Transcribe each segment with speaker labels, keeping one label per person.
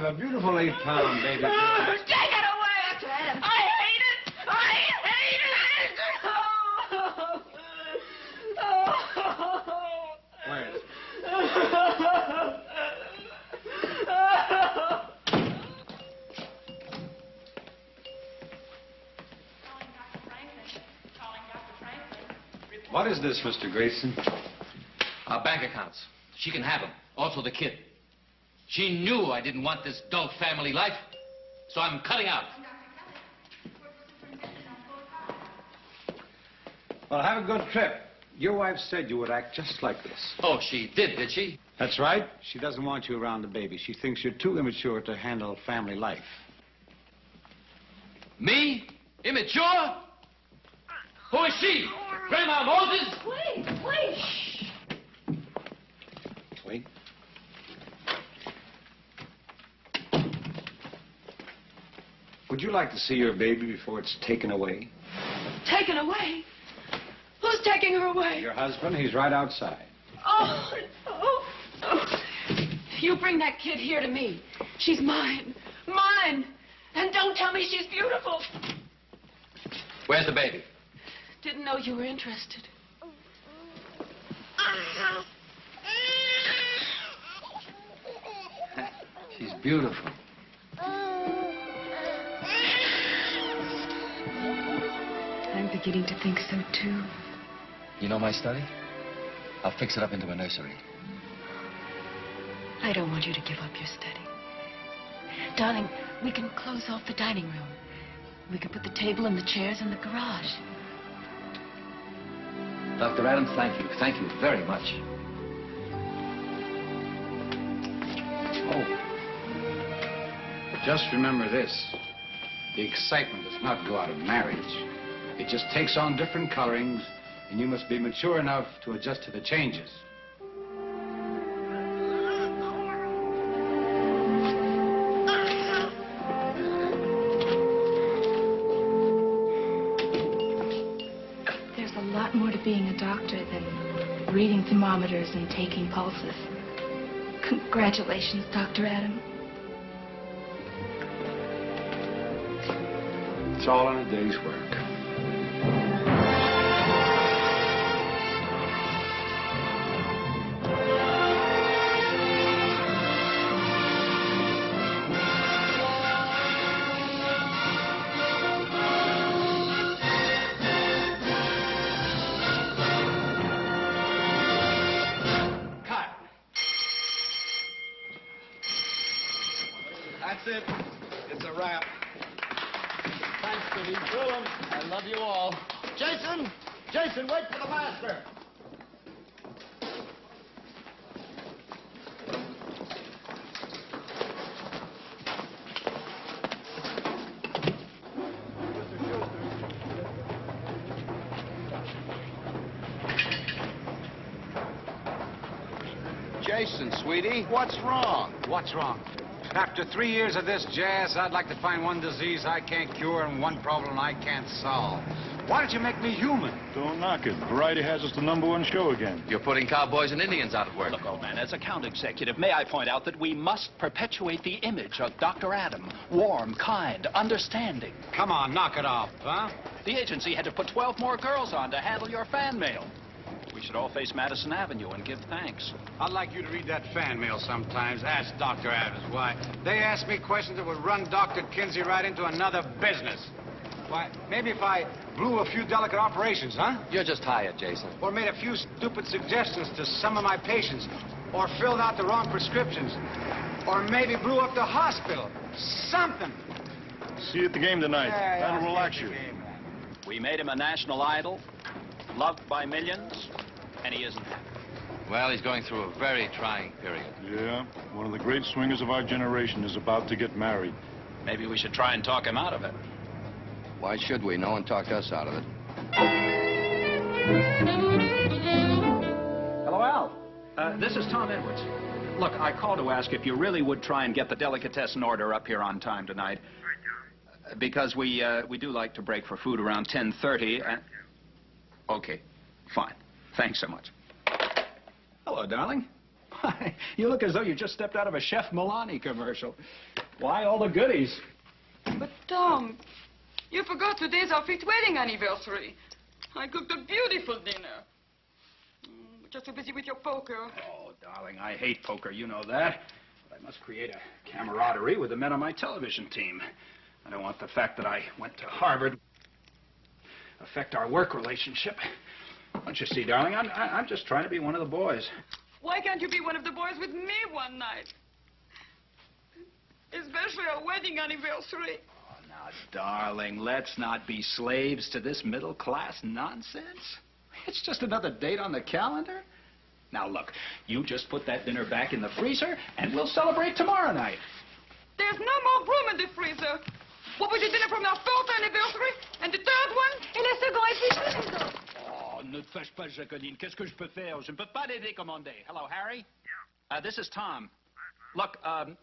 Speaker 1: a beautiful 8-pound baby.
Speaker 2: Take it away! I hate it! I hate it!
Speaker 1: Where is it? What is this, Mr. Grayson?
Speaker 3: Our bank accounts. She can have them. Also the kid. She knew I didn't want this dull family life, so I'm cutting out.
Speaker 1: Well, have a good trip. Your wife said you would act just like this.
Speaker 3: Oh, she did she?
Speaker 1: That's right. She doesn't want you around the baby. She thinks you're too immature to handle family life.
Speaker 3: Me? Immature? Who is she? Grandma Moses?
Speaker 2: Wait.
Speaker 1: Wait. Would you like to see your baby before it's taken away?
Speaker 2: Taken away? Who's taking her away?
Speaker 1: Your husband. He's right outside.
Speaker 2: Oh. You bring that kid here to me. She's mine. Mine. And don't tell me she's beautiful.
Speaker 3: Where's the baby?
Speaker 2: Didn't know you were interested.
Speaker 3: She's beautiful.
Speaker 2: I'm beginning to think so, too.
Speaker 3: You know my study? I'll fix it up into a nursery.
Speaker 2: I don't want you to give up your study. Darling, we can close off the dining room. We can put the table and the chairs in the garage.
Speaker 3: Dr. Adams, thank you. Thank you very much.
Speaker 1: Oh. Just remember this. The excitement does not go out of marriage. It just takes on different colorings, and you must be mature enough to adjust to the changes.
Speaker 4: There's a lot more to being a doctor than reading thermometers and taking pulses. Congratulations, Dr. Adam.
Speaker 1: It's all in a day's work.
Speaker 5: That's it. It's a wrap. Thanks, Kitty. Willem, I love you all. Jason! Jason, wait for the master.
Speaker 6: Jason, sweetie, what's wrong?
Speaker 1: What's wrong? After 3 years of this jazz, I'd like to find one disease I can't cure and one problem I can't solve. Why don't you make me human?
Speaker 7: Don't knock it. Variety has us the #1 show again.
Speaker 3: You're putting cowboys and Indians out of work.
Speaker 8: Look, old man, as account executive, may I point out that we must perpetuate the image of Dr. Adam. Warm, kind, understanding.
Speaker 1: Come on, knock it off, huh?
Speaker 8: The agency had to put 12 more girls on to handle your fan mail. We should all face Madison Avenue and give thanks.
Speaker 1: I'd like you to read that fan mail sometimes. Ask Dr. Adams why. They ask me questions that would run Dr. Kinsey right into another business. Why, maybe if I blew a few delicate operations, huh?
Speaker 3: You're just hired, Jason.
Speaker 1: Or made a few stupid suggestions to some of my patients. Or filled out the wrong prescriptions. Or maybe blew up the hospital. Something.
Speaker 7: See you at the game tonight. That'll relax you.
Speaker 8: We made him a national idol, loved by millions, and he isn't happy.
Speaker 3: Well, he's going through a very trying period.
Speaker 7: Yeah, one of the great swingers of our generation is about to get married.
Speaker 8: Maybe we should try and talk him out of it.
Speaker 6: Why should we? No one talked us out of it.
Speaker 8: Hello, Al. This is Tom Edwards. Look, I called to ask if you really would try and get the delicatessen order up here on time tonight. Because we do like to break for food around 10:30 and... Okay, fine. Thanks so much. Hello, darling. You look as though you just stepped out of a Chef Milani commercial. Why all the goodies?
Speaker 9: But, Tom, you forgot today's our 5th wedding anniversary. I cooked a beautiful dinner. But you're so busy with your poker.
Speaker 8: Oh, darling, I hate poker. You know that. But I must create a camaraderie with the men on my television team. I don't want the fact that I went to Harvard affect our work relationship. Don't you see, darling, I'm just trying to be one of the boys.
Speaker 9: Why can't you be one of the boys with me one night? Especially our wedding anniversary.
Speaker 8: Oh, now, darling, let's not be slaves to this middle-class nonsense. It's just another date on the calendar. Now, look, you just put that dinner back in the freezer, and we'll celebrate tomorrow night.
Speaker 9: There's no more room in the freezer. What with the dinner from our 4th anniversary and the 3rd one?
Speaker 2: Et le second est plus chaud.
Speaker 8: Oh, ne te fâche pas, Jacqueline. Qu'est-ce que je peux faire? Je ne peux pas les décommander. Hello, Harry? Yeah. This is Tom. Look,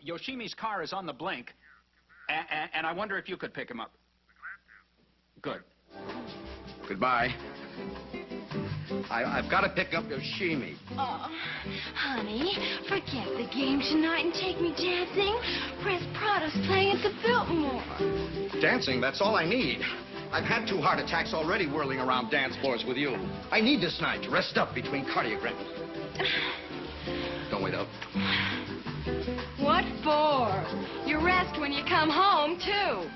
Speaker 8: Yoshimi's car is on the blink, and I wonder if you could pick him up. Good.
Speaker 6: Goodbye. I've got to pick up Yoshimi.
Speaker 2: Oh, honey, forget the game tonight and take me dancing. Prince Prado's playing at the Biltmore.
Speaker 6: Dancing, that's all I need. I've had 2 heart attacks already whirling around dance floors with you. I need this night to rest up between cardiograms. Don't wait up.
Speaker 2: What for? You rest when you come home, too.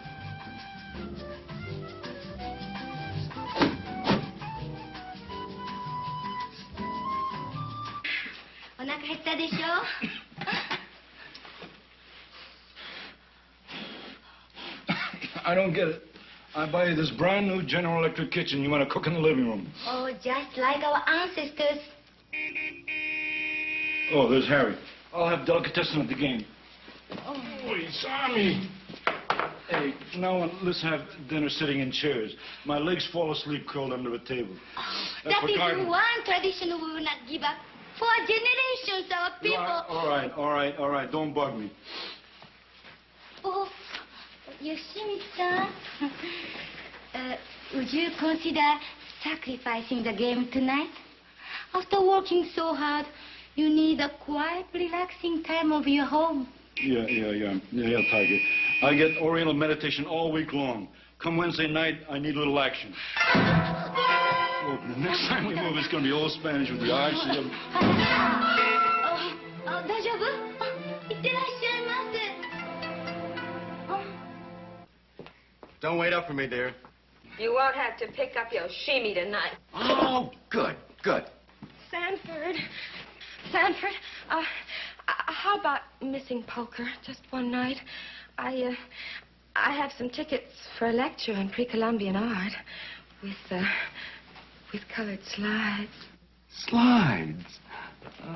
Speaker 10: お腹減ったでしょ
Speaker 7: I don't get it. I buy you this brand new General Electric kitchen. You want to cook in the living room.
Speaker 10: Oh, just like our ancestors.
Speaker 7: Oh, there's Harry. I'll have delicatessen at the game. Oh, he's on me. Hey, now let's have dinner sitting in chairs. My legs fall asleep curled under a table.
Speaker 10: Oh, that is one tradition we will not give up. For generations, our people...
Speaker 7: All right. Don't bug me.
Speaker 10: Oh, Yoshimi-san, would you consider sacrificing the game tonight? After working so hard, you need a quiet, relaxing time of your home.
Speaker 7: Yeah, Tiger. I get Oriental meditation all week long. Come Wednesday night, I need a little action. Well, the next time we move, it's going to be old Spanish with the R's.
Speaker 6: Don't wait up for me, dear.
Speaker 11: You won't have to pick up Yoshimi tonight.
Speaker 6: Oh, good.
Speaker 11: Sanford, how about missing poker just one night? I have some tickets for a lecture on pre-Columbian art with colored slides.
Speaker 6: Slides?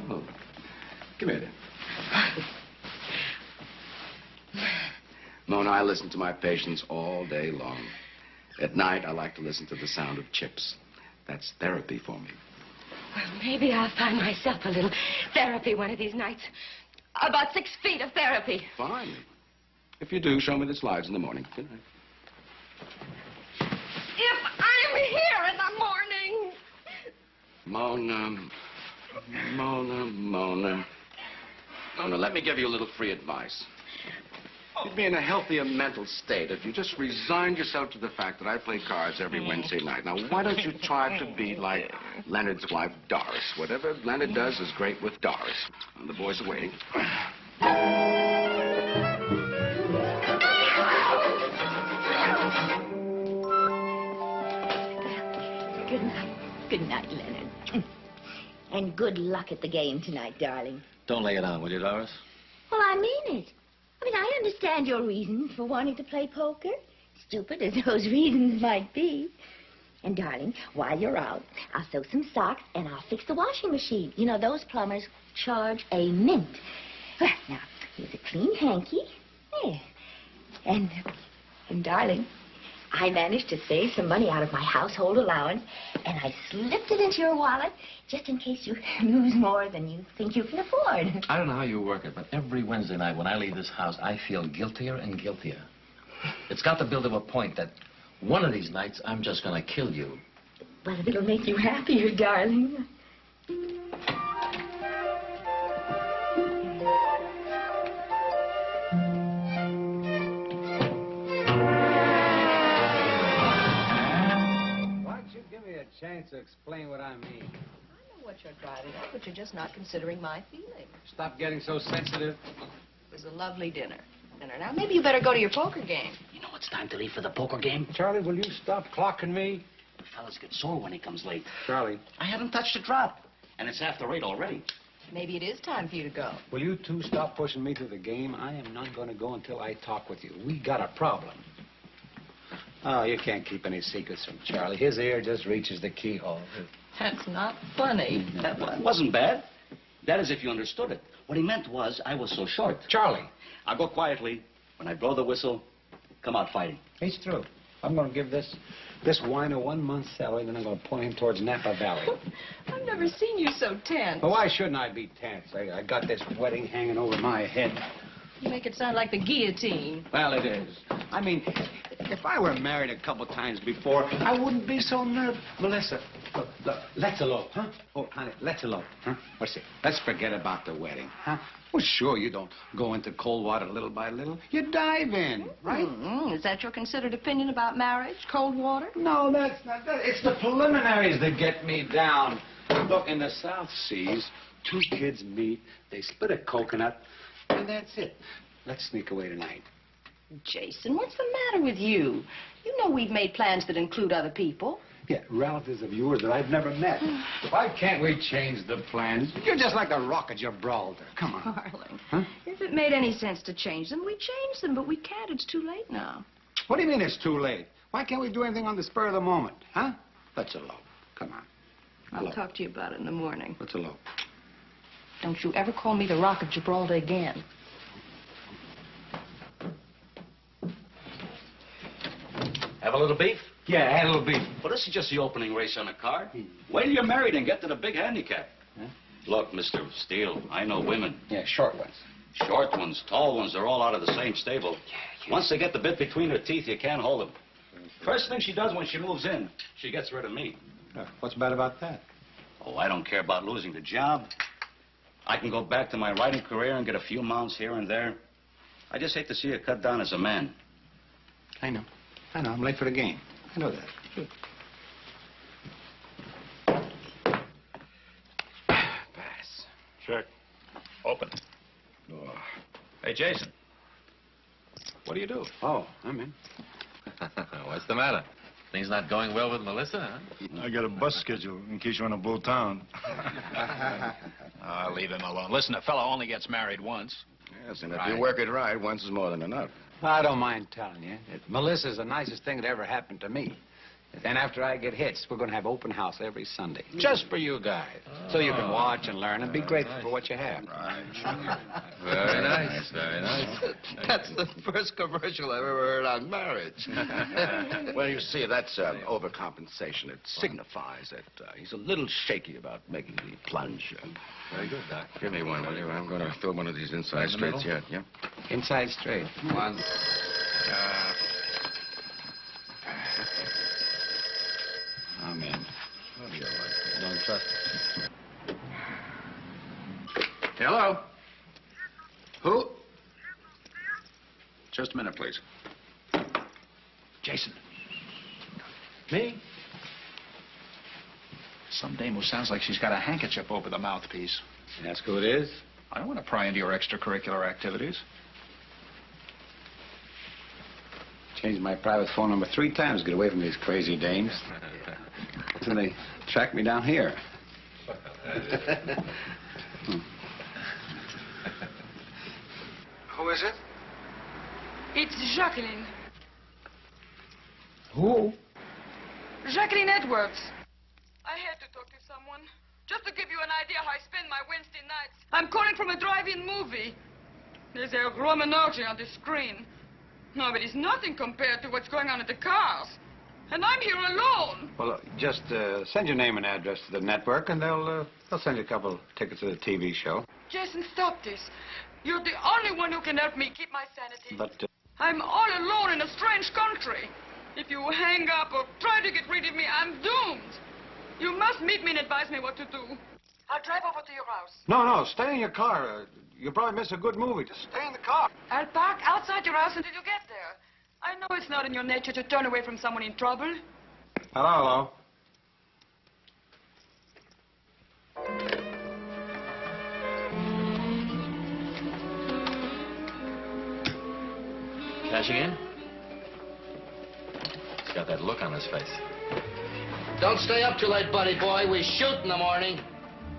Speaker 6: Oh. Come here, then. Mona, I listen to my patients all day long. At night, I like to listen to the sound of chips. That's therapy for me.
Speaker 11: Well, maybe I'll find myself a little therapy one of these nights. About 6 feet of therapy.
Speaker 6: Fine. If you do, show me the slides in the morning. Good night.
Speaker 11: If I'm here in the morning.
Speaker 6: Mona, let me give you a little free advice. You'd be in a healthier mental state if you just resigned yourself to the fact that I play cards every Wednesday night. Now, why don't you try to be like Leonard's wife, Doris? Whatever Leonard does is great with Doris. And the boys are waiting.
Speaker 10: Good night. Good night, Leonard. And good luck at the game tonight, darling.
Speaker 3: Don't lay it on, will you, Doris?
Speaker 10: Well, I mean it. I mean, I understand your reasons for wanting to play poker, stupid as those reasons might be. And, darling, while you're out, I'll sew some socks and I'll fix the washing machine. You know, those plumbers charge a mint. Well, now, here's a clean hanky. There. And, darling, I managed to save some money out of my household allowance, and I slipped it into your wallet just in case you lose more than you think you can afford.
Speaker 3: I don't know how you work it, but every Wednesday night when I leave this house, I feel guiltier and guiltier. It's got to build to a point that one of these nights, I'm just going to kill you.
Speaker 10: But if it'll make you happier, darling.
Speaker 1: chance to explain what I mean.
Speaker 12: I know what you're driving at, but you're just not considering my feelings.
Speaker 1: Stop getting so sensitive.
Speaker 12: It was a lovely dinner. Now, maybe you better go to your poker game.
Speaker 13: You know it's time to leave for the poker game?
Speaker 1: Charlie, will you stop clocking me?
Speaker 13: The fellas get sore when he comes late.
Speaker 1: Charlie.
Speaker 13: I haven't touched a drop, and it's after 8 already.
Speaker 12: Maybe it is time for you to go.
Speaker 1: Will you two stop pushing me to the game? I am not going to go until I talk with you. We got a problem. Oh, you can't keep any secrets from Charlie. His ear just reaches the keyhole.
Speaker 12: That's not funny.
Speaker 13: That wasn't bad. That is if you understood it. What he meant was I was so short.
Speaker 1: Charlie.
Speaker 13: I'll go quietly. When I blow the whistle, come out fighting.
Speaker 1: He's through. I'm going to give this whiner 1 month's salary, then I'm going to point him towards Napa Valley.
Speaker 12: I've never seen you so tense.
Speaker 1: Well, why shouldn't I be tense? I got this wedding hanging over my head.
Speaker 12: You make it sound like the guillotine.
Speaker 1: Well, it is. I mean, if I were married a couple times before, I wouldn't be so nervous. Melissa, look, let's elope, huh? Oh, honey, let's elope, huh? What's it? Let's forget about the wedding, huh? Well, sure, you don't go into cold water little by little. You dive in, right?
Speaker 12: Is that your considered opinion about marriage, cold water?
Speaker 1: No, that's not that. It's the preliminaries that get me down. Look, in the South Seas, two kids meet, they split a coconut, and that's it. Let's sneak away tonight.
Speaker 12: Jason, what's the matter with you? You know we've made plans that include other people.
Speaker 1: Yeah, relatives of yours that I've never met. Why can't we change the plans? You're just like the Rock of Gibraltar. Come on.
Speaker 12: Darling,
Speaker 1: huh?
Speaker 12: If it made any sense to change them, we'd change them, but we can't. It's too late now.
Speaker 1: What do you mean it's too late? Why can't we do anything on the spur of the moment, huh? Let's elope. Come on.
Speaker 12: I'll talk to you about it in the morning.
Speaker 1: Let's elope.
Speaker 12: Don't you ever call me the Rock of Gibraltar again.
Speaker 13: Have a little beef?
Speaker 1: Yeah, add a little beef.
Speaker 13: Well, this is just the opening race on a card. Wait till you're married and get to the big handicap.
Speaker 1: Huh?
Speaker 13: Look, Mr. Steele, I know women.
Speaker 1: Yeah, short ones.
Speaker 13: Short ones, tall ones, they're all out of the same stable. Yeah. Once they get the bit between their teeth, you can't hold them. First thing she does when she moves in, she gets rid of me.
Speaker 1: What's bad about that?
Speaker 13: Oh, I don't care about losing the job. I can go back to my writing career and get a few mounts here and there. I just hate to see her cut down as a man.
Speaker 1: I know. I'm late for the game. I know that. Sure. Pass.
Speaker 8: Check. Open.
Speaker 1: Oh.
Speaker 8: Hey, Jason. What do you do?
Speaker 1: Oh, I'm in.
Speaker 3: What's the matter? Things not going well with Melissa, huh?
Speaker 7: I got a bus schedule in case you want to blow town.
Speaker 8: I'll leave him alone. Listen, a fellow only gets married once.
Speaker 6: Yes, and if you work it right, once is more than enough.
Speaker 1: I don't mind telling you. Melissa's the nicest thing that ever happened to me. And after I get hitched, we're going to have open house every Sunday. Just for you guys. So you can watch and learn and be grateful for what you have.
Speaker 3: Very nice, very nice.
Speaker 5: That's the first commercial I've ever heard on marriage.
Speaker 6: Well, you see, that's overcompensation. It signifies that he's a little shaky about making the plunge.
Speaker 3: Very good, Doc.
Speaker 6: Give me one, will you? I'm going to throw one of these inside straights yet. Yeah?
Speaker 1: Inside straight.
Speaker 3: One.
Speaker 1: I'm in.
Speaker 3: Don't trust it.
Speaker 8: Hello? Who? Just a minute, please. Jason.
Speaker 1: Me?
Speaker 8: Some dame who sounds like she's got a handkerchief over the mouthpiece.
Speaker 1: Ask who it is.
Speaker 8: I don't want to pry into your extracurricular activities.
Speaker 1: Changed my private phone number 3 times to get away from these crazy dames. So they tracked me down here. Who is it?
Speaker 9: It's Jacqueline.
Speaker 1: Who?
Speaker 9: Jacqueline Edwards. I had to talk to someone. Just to give you an idea how I spend my Wednesday nights. I'm calling from a drive-in movie. There's a Roman orgy on the screen. No, but it's nothing compared to what's going on at the cars. And I'm here alone.
Speaker 1: Well, just send your name and address to the network, and they'll send you a couple tickets to the TV show.
Speaker 9: Jason, stop this. You're the only one who can help me keep my sanity.
Speaker 1: But
Speaker 9: I'm all alone in a strange country. If you hang up or try to get rid of me, I'm doomed. You must meet me and advise me what to do. I'll drive over to your house.
Speaker 1: No, stay in your car. You'll probably miss a good movie. Just stay in the car.
Speaker 9: I'll park outside your house until you get there. I know it's not in your nature to turn away from someone in trouble.
Speaker 1: Hello.
Speaker 3: Cashing in? He's got that look on his face.
Speaker 5: Don't stay up too late, buddy boy. We shoot in the morning.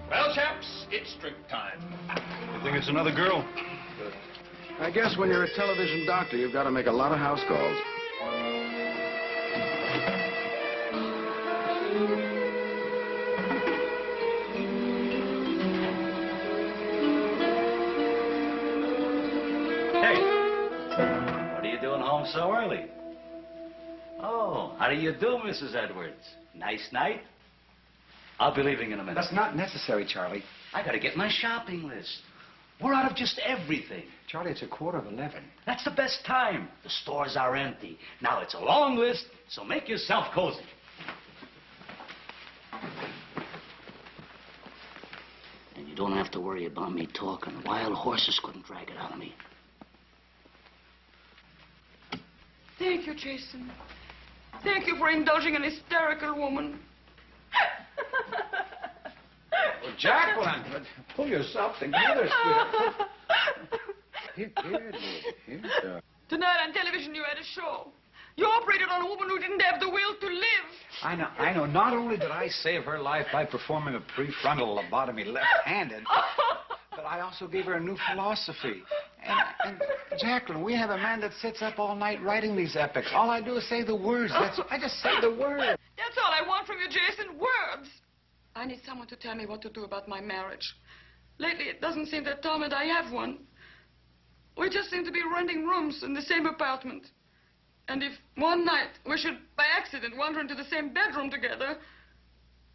Speaker 8: Well, chaps, it's drink time.
Speaker 7: You think it's another girl?
Speaker 6: I guess when you're a television doctor, you've got to make a lot of house calls.
Speaker 13: Hey, what are you doing home so early? Oh, how do you do, Mrs. Edwards? Nice night? I'll be leaving in a minute.
Speaker 14: That's not necessary, Charlie.
Speaker 13: I gotta get my shopping list. We're out of just everything.
Speaker 14: Charlie, it's 11:15.
Speaker 13: That's the best time. The stores are empty. Now it's a long list, so make yourself cozy. And you don't have to worry about me talking. Wild horses couldn't drag it out of me.
Speaker 9: Thank you, Jason. Thank you for indulging an hysterical woman.
Speaker 14: Well, Jacqueline, pull yourself together, sweetheart. Here, dear.
Speaker 9: Tonight on television, you had a show. You operated on a woman who didn't have the will to live.
Speaker 14: I know. Not only did I save her life by performing a prefrontal lobotomy left-handed, but I also gave her a new philosophy. And Jacqueline, we have a man that sits up all night writing these epics. All I do is say the words. I just say the words.
Speaker 9: That's all I want from you, Jason. Words. I need someone to tell me what to do about my marriage. Lately, it doesn't seem that Tom and I have one. We just seem to be renting rooms in the same apartment. And if one night we should, by accident, wander into the same bedroom together,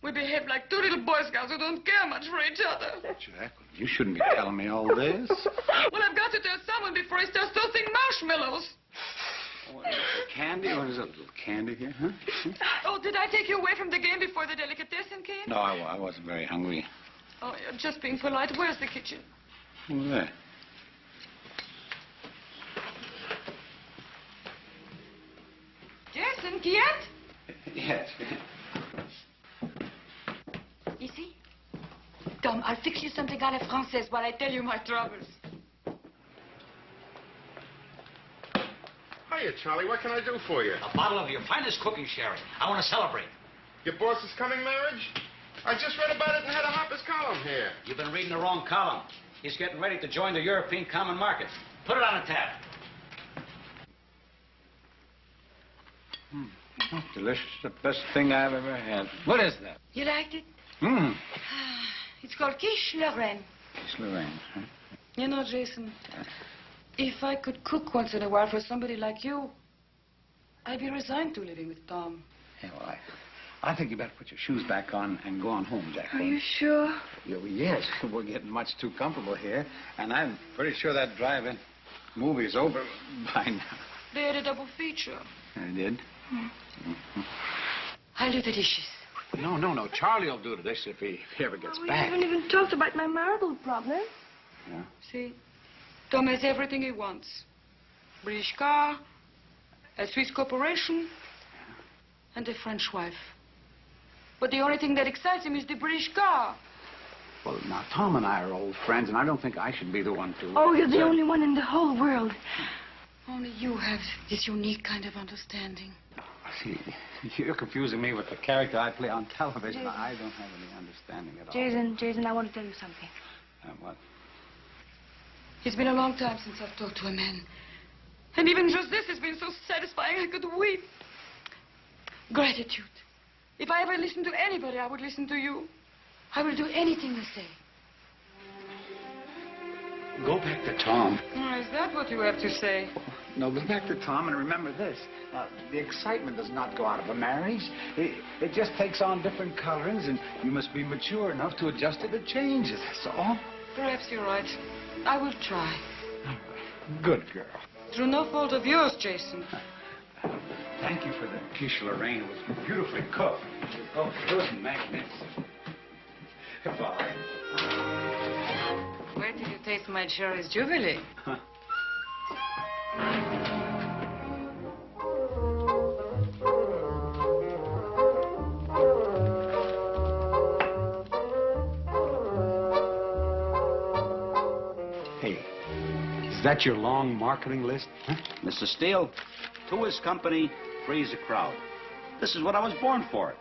Speaker 9: we behave like two little Boy Scouts who don't care much for each other.
Speaker 7: Jacqueline, you shouldn't be telling me all this.
Speaker 9: Well, I've got to tell someone before he starts toasting marshmallows.
Speaker 7: What is it, candy? What is it, a little candy here, huh?
Speaker 9: Oh, did I take you away from the game before the delicatessen came?
Speaker 7: No, I wasn't very hungry.
Speaker 9: Oh, you're just being polite. Where's the kitchen?
Speaker 7: Over there.
Speaker 9: Jason, qui est?
Speaker 7: Yes.
Speaker 9: Ici? Tom, I'll fix you something à la française while I tell you my troubles.
Speaker 15: Hiya, Charlie. What can I do for you?
Speaker 13: A bottle of your finest cooking sherry. I want to celebrate.
Speaker 15: Your boss is coming marriage? I just read about it and had a Harper's column here.
Speaker 13: You've been reading the wrong column. He's getting ready to join the European Common Market. Put it on a tab.
Speaker 7: Oh, delicious. The best thing I've ever had. What is that?
Speaker 9: You liked it? It's called Quiche Lorraine.
Speaker 7: It's Lorraine, huh?
Speaker 9: You know, Jason, if I could cook once in a while for somebody like you, I'd be resigned to living with Tom.
Speaker 14: Yeah, well, I think you better put your shoes back on and go on home, Jacqueline.
Speaker 9: Are you sure?
Speaker 14: Yes, we're getting much too comfortable here, and I'm pretty sure that drive-in movie's over by now.
Speaker 9: They had a double feature.
Speaker 14: I did?
Speaker 9: I'll do the dishes.
Speaker 14: No. Charlie will do the dishes if he ever gets
Speaker 11: We
Speaker 14: back.
Speaker 11: haven't even talked about my marital problem.
Speaker 14: Yeah?
Speaker 9: See, Tom has everything he wants. British car, a Swiss corporation, and a French wife. But the only thing that excites him is the British car.
Speaker 14: Well, now, Tom and I are old friends, and I don't think I should be the one to...
Speaker 11: Oh, you're the only one in the whole world.
Speaker 9: Only you have this unique kind of understanding.
Speaker 14: See, you're confusing me with the character I play on television. I don't have any understanding at all.
Speaker 11: Jason, I want to tell you something.
Speaker 14: What?
Speaker 9: It's been a long time since I've talked to a man. And even just this has been so satisfying I could weep. Gratitude. If I ever listened to anybody, I would listen to you. I will do anything you say.
Speaker 14: Go back to Tom.
Speaker 9: Oh, is that what you have to say?
Speaker 14: No, go back to Tom and remember this. The excitement does not go out of a marriage. It just takes on different colorings, and you must be mature enough to adjust to the changes, that's all.
Speaker 9: Perhaps you're right. I will try.
Speaker 14: Good girl.
Speaker 9: Through no fault of yours, Jason.
Speaker 14: Thank you for the quiche Lorraine. It was beautifully cooked. Oh, it was magnificent. Goodbye.
Speaker 9: Where did you taste my cherries jubilee?
Speaker 14: Hey,
Speaker 1: Is that your long marketing list? Huh?
Speaker 13: Mr. Steele, to his company, free's a crowd. This is what I was born for.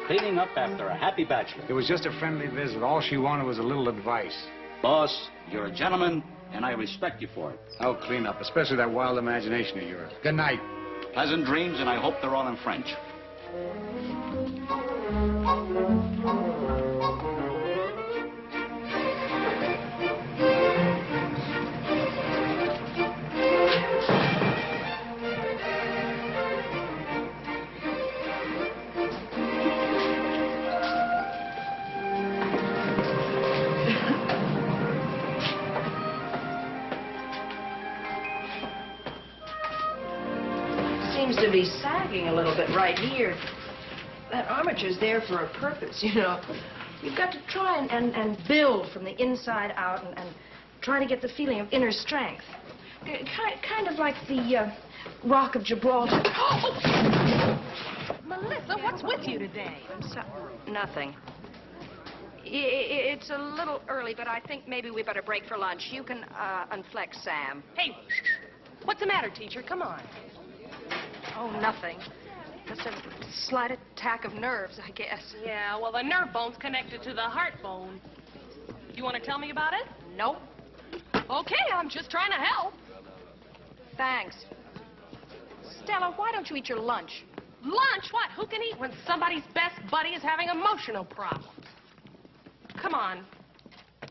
Speaker 13: Cleaning up after a happy bachelor.
Speaker 1: It was just a friendly visit. All she wanted was a little advice.
Speaker 13: Boss, you're a gentleman, and I respect you for it.
Speaker 1: I'll clean up, especially that wild imagination of yours. Good night.
Speaker 13: Pleasant dreams, and I hope they're all in French.
Speaker 12: Seems to be sagging a little bit right here. That armature's there for a purpose, you know. You've got to try and build from the inside out and try to get the feeling of inner strength. Kind of like the Rock of Gibraltar.
Speaker 16: Melissa, what's with you today?
Speaker 12: Nothing. It's a little early, but I think maybe we better break for lunch. You can unflex Sam.
Speaker 16: Hey, what's the matter, teacher? Come on.
Speaker 12: Oh, nothing. Just a slight attack of nerves, I guess.
Speaker 16: Yeah, well, the nerve bone's connected to the heart bone. You want to tell me about it?
Speaker 12: Nope.
Speaker 16: Okay, I'm just trying to help.
Speaker 12: Thanks. Stella, why don't you eat your lunch?
Speaker 16: Lunch? What? Who can eat when somebody's best buddy is having emotional problems? Come on.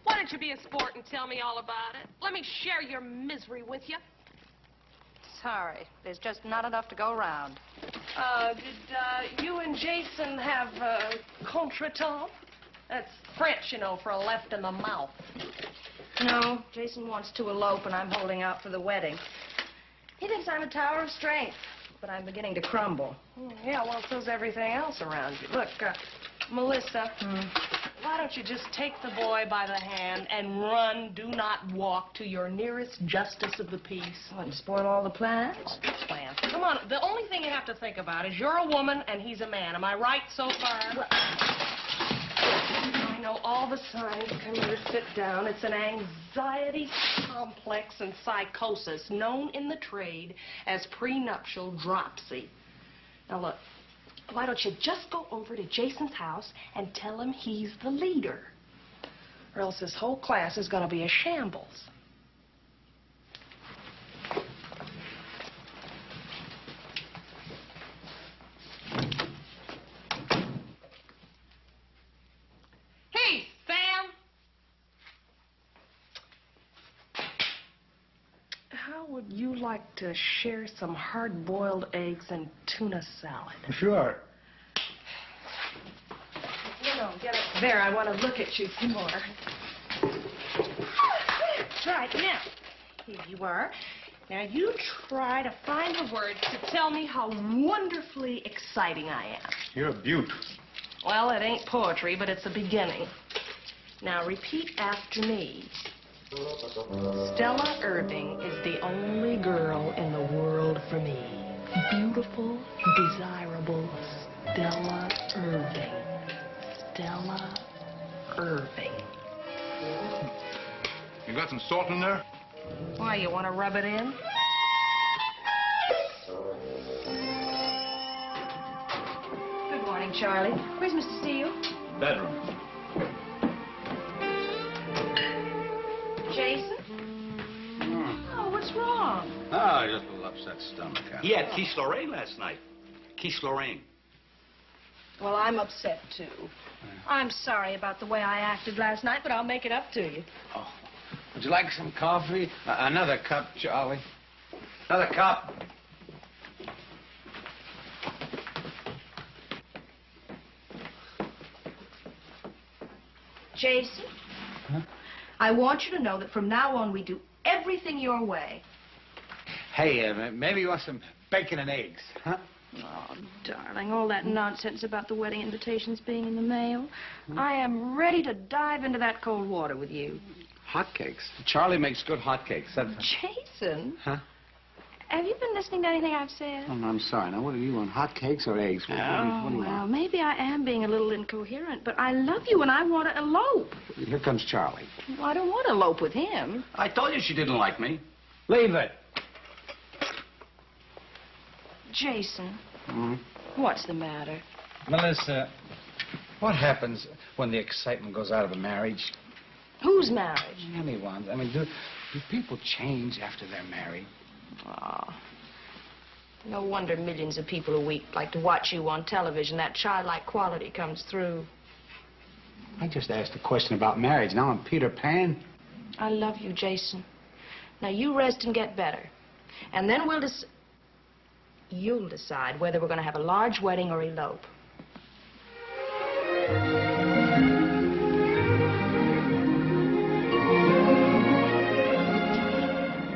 Speaker 16: Why don't you be a sport and tell me all about it? Let me share your misery with you.
Speaker 12: Sorry. There's just not enough to go around.
Speaker 16: Did you and Jason have contretemps? That's French, you know, for a left in the mouth.
Speaker 12: No, Jason wants to elope, and I'm holding out for the wedding. He thinks I'm a tower of strength, but I'm beginning to crumble.
Speaker 16: Yeah, well, so's everything else around you. Look, Melissa, why don't you just take the boy by the hand and run, do not walk, to your nearest justice of the peace?
Speaker 12: And spoil all the plans?
Speaker 16: Plans. Come on, the only thing you have to think about is you're a woman and he's a man. Am I right so far?
Speaker 12: Well,
Speaker 16: I know all the signs. Come here, sit down. It's an anxiety complex and psychosis known in the trade as prenuptial dropsy. Now, look. Why don't you just go over to Jason's house and tell him he's the leader? Or else this whole class is going to be a shambles. Hey, Sam! How would you like to share some hard-boiled eggs and tuna salad?
Speaker 7: Sure.
Speaker 16: You know, get up there. I want to look at you some more. That's right. Now, here you are. Now, you try to find the words to tell me how wonderfully exciting I am.
Speaker 7: You're a beaut.
Speaker 16: Well, it ain't poetry, but it's a beginning. Now, repeat after me. Stella Irving is the only girl in the world for me. Beautiful, desirable Stella Irving. Stella Irving.
Speaker 7: You got some salt in there?
Speaker 16: Why, you want to rub it in?
Speaker 12: Good morning, Charlie. Where's Mr. Steele?
Speaker 13: Bedroom.
Speaker 12: Jason? Oh, what's wrong?
Speaker 6: Oh, just a little upset stomach.
Speaker 13: He had Quiche Lorraine last night. Quiche Lorraine.
Speaker 12: Well, I'm upset, too. I'm sorry about the way I acted last night, but I'll make it up to you.
Speaker 1: Oh, would you like some coffee? Another cup, Charlie. Another cup.
Speaker 12: Jason? Huh? I want you to know that from now on, we do everything your way.
Speaker 1: Hey, maybe you want some bacon and eggs, huh?
Speaker 12: Oh, darling, all that nonsense about the wedding invitations being in the mail. I am ready to dive into that cold water with you.
Speaker 1: Hotcakes. Charlie makes good hotcakes.
Speaker 12: Jason?
Speaker 1: Huh?
Speaker 12: Have you been listening to anything I've said?
Speaker 1: Oh, I'm sorry. Now, what do you want, hotcakes or eggs? What do you
Speaker 12: well,
Speaker 1: want?
Speaker 12: maybe I am being a little incoherent, but I love you and I want to elope.
Speaker 1: Here comes Charlie.
Speaker 12: Well, I don't want to elope with him.
Speaker 13: I told you she didn't like me.
Speaker 14: Leave it.
Speaker 12: Jason,
Speaker 14: Mm-hmm.
Speaker 12: what's the matter?
Speaker 14: Melissa, what happens when the excitement goes out of a marriage?
Speaker 12: Whose marriage?
Speaker 14: Anyone's. I mean, do people change after they're married?
Speaker 12: Oh. No wonder millions of people a week like to watch you on television. That childlike quality comes through.
Speaker 14: I just asked a question about marriage. Now I'm Peter Pan.
Speaker 12: I love you, Jason. Now you rest and get better. And then you'll decide whether we're going to have a large wedding or elope.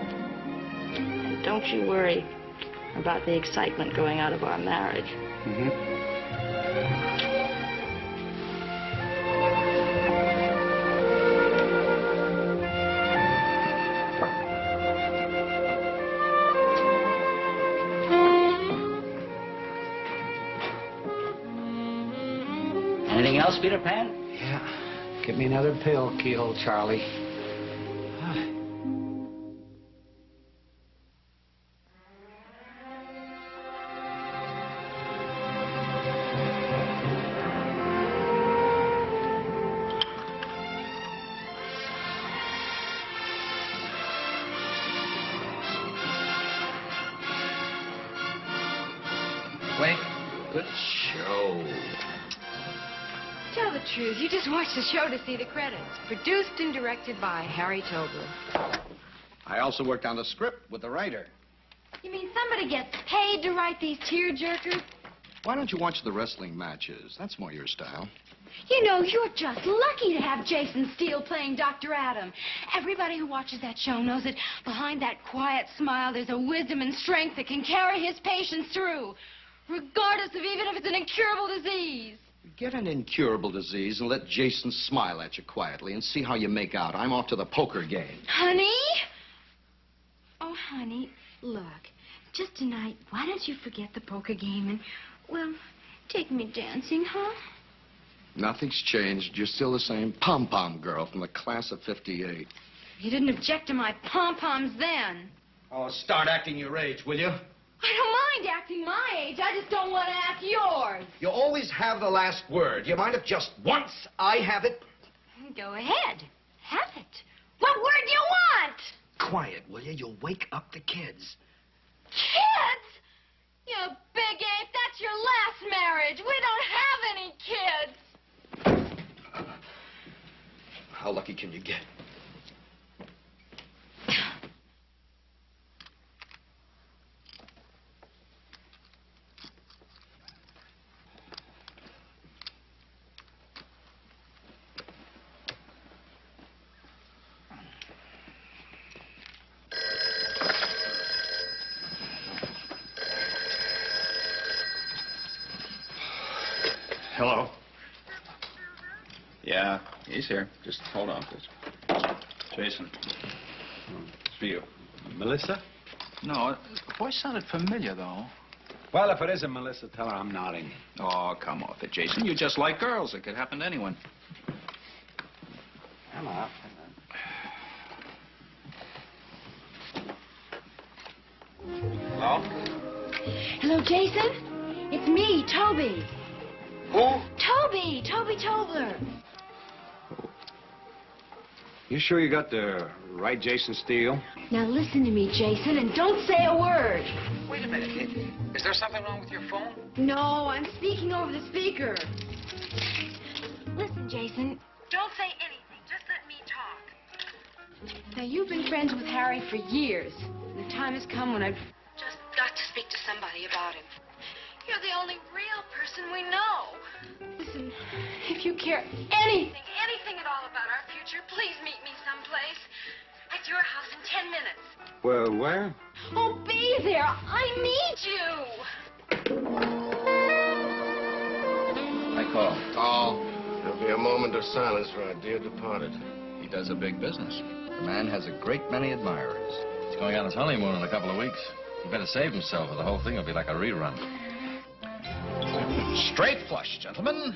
Speaker 12: And don't you worry about the excitement going out of our marriage.
Speaker 14: Mm-hmm.
Speaker 13: Anything else, Peter Pan?
Speaker 14: Yeah. Get me another pill, Keyhole Charlie.
Speaker 3: Wait. Good show.
Speaker 17: Tell the truth, you just watched the show to see the credits. Produced and directed by Harry Tobler.
Speaker 6: I also worked on the script with the writer.
Speaker 17: You mean somebody gets paid to write these tearjerkers?
Speaker 6: Why don't you watch the wrestling matches? That's more your style.
Speaker 17: You know, you're just lucky to have Jason Steele playing Dr. Adam. Everybody who watches that show knows that behind that quiet smile, there's a wisdom and strength that can carry his patients through, regardless of even if it's an incurable disease.
Speaker 6: Get an incurable disease and let Jason smile at you quietly and see how you make out. I'm off to the poker game.
Speaker 17: Honey? Oh, honey, look, just tonight, why don't you forget the poker game and, well, take me dancing, huh?
Speaker 6: Nothing's changed. You're still the same pom-pom girl from the class of '58.
Speaker 17: You didn't object to my pom-poms then.
Speaker 6: Oh, start acting your age, will you?
Speaker 17: I don't mind acting my age. I just don't want to act yours.
Speaker 6: You always have the last word. You mind if just once I have it?
Speaker 17: Go ahead. Have it. What word do you want?
Speaker 6: Quiet, will you? You'll wake up the kids.
Speaker 17: Kids? You big ape, that's your last marriage. We don't have any kids.
Speaker 6: How lucky can you get?
Speaker 8: Hello. Yeah, he's here. Just hold on, please. Jason. It's for you.
Speaker 14: Melissa?
Speaker 8: No, the voice sounded familiar, though.
Speaker 14: Well, if it isn't Melissa, tell her I'm nodding.
Speaker 8: Oh, come off it, Jason. You just like girls. It could happen to anyone.
Speaker 14: Come on.
Speaker 8: Hello?
Speaker 17: Hello, Jason? It's me, Toby.
Speaker 14: Who?
Speaker 17: Toby Tobler.
Speaker 14: You sure you got the right Jason Steele?
Speaker 17: Now listen to me, Jason, and don't say a word.
Speaker 14: Wait a minute. Is there something wrong with your phone?
Speaker 17: No, I'm speaking over the speaker. Listen, Jason. Don't say anything. Just let me talk. Now, you've been friends with Harry for years. And the time has come when I've just got to speak to somebody about him. You're the only real person we know. Listen, if you care anything at all about our future, please meet me someplace. At your house in 10 minutes.
Speaker 14: Well, where?
Speaker 17: Oh, be there. I need you.
Speaker 3: I call.
Speaker 6: Oh,
Speaker 15: There'll be a moment of silence for our dear departed.
Speaker 3: He does a big business. The man has a great many admirers. He's going on his honeymoon in a couple of weeks. He better save himself, or the whole thing will be like a rerun.
Speaker 6: straight flush, gentlemen.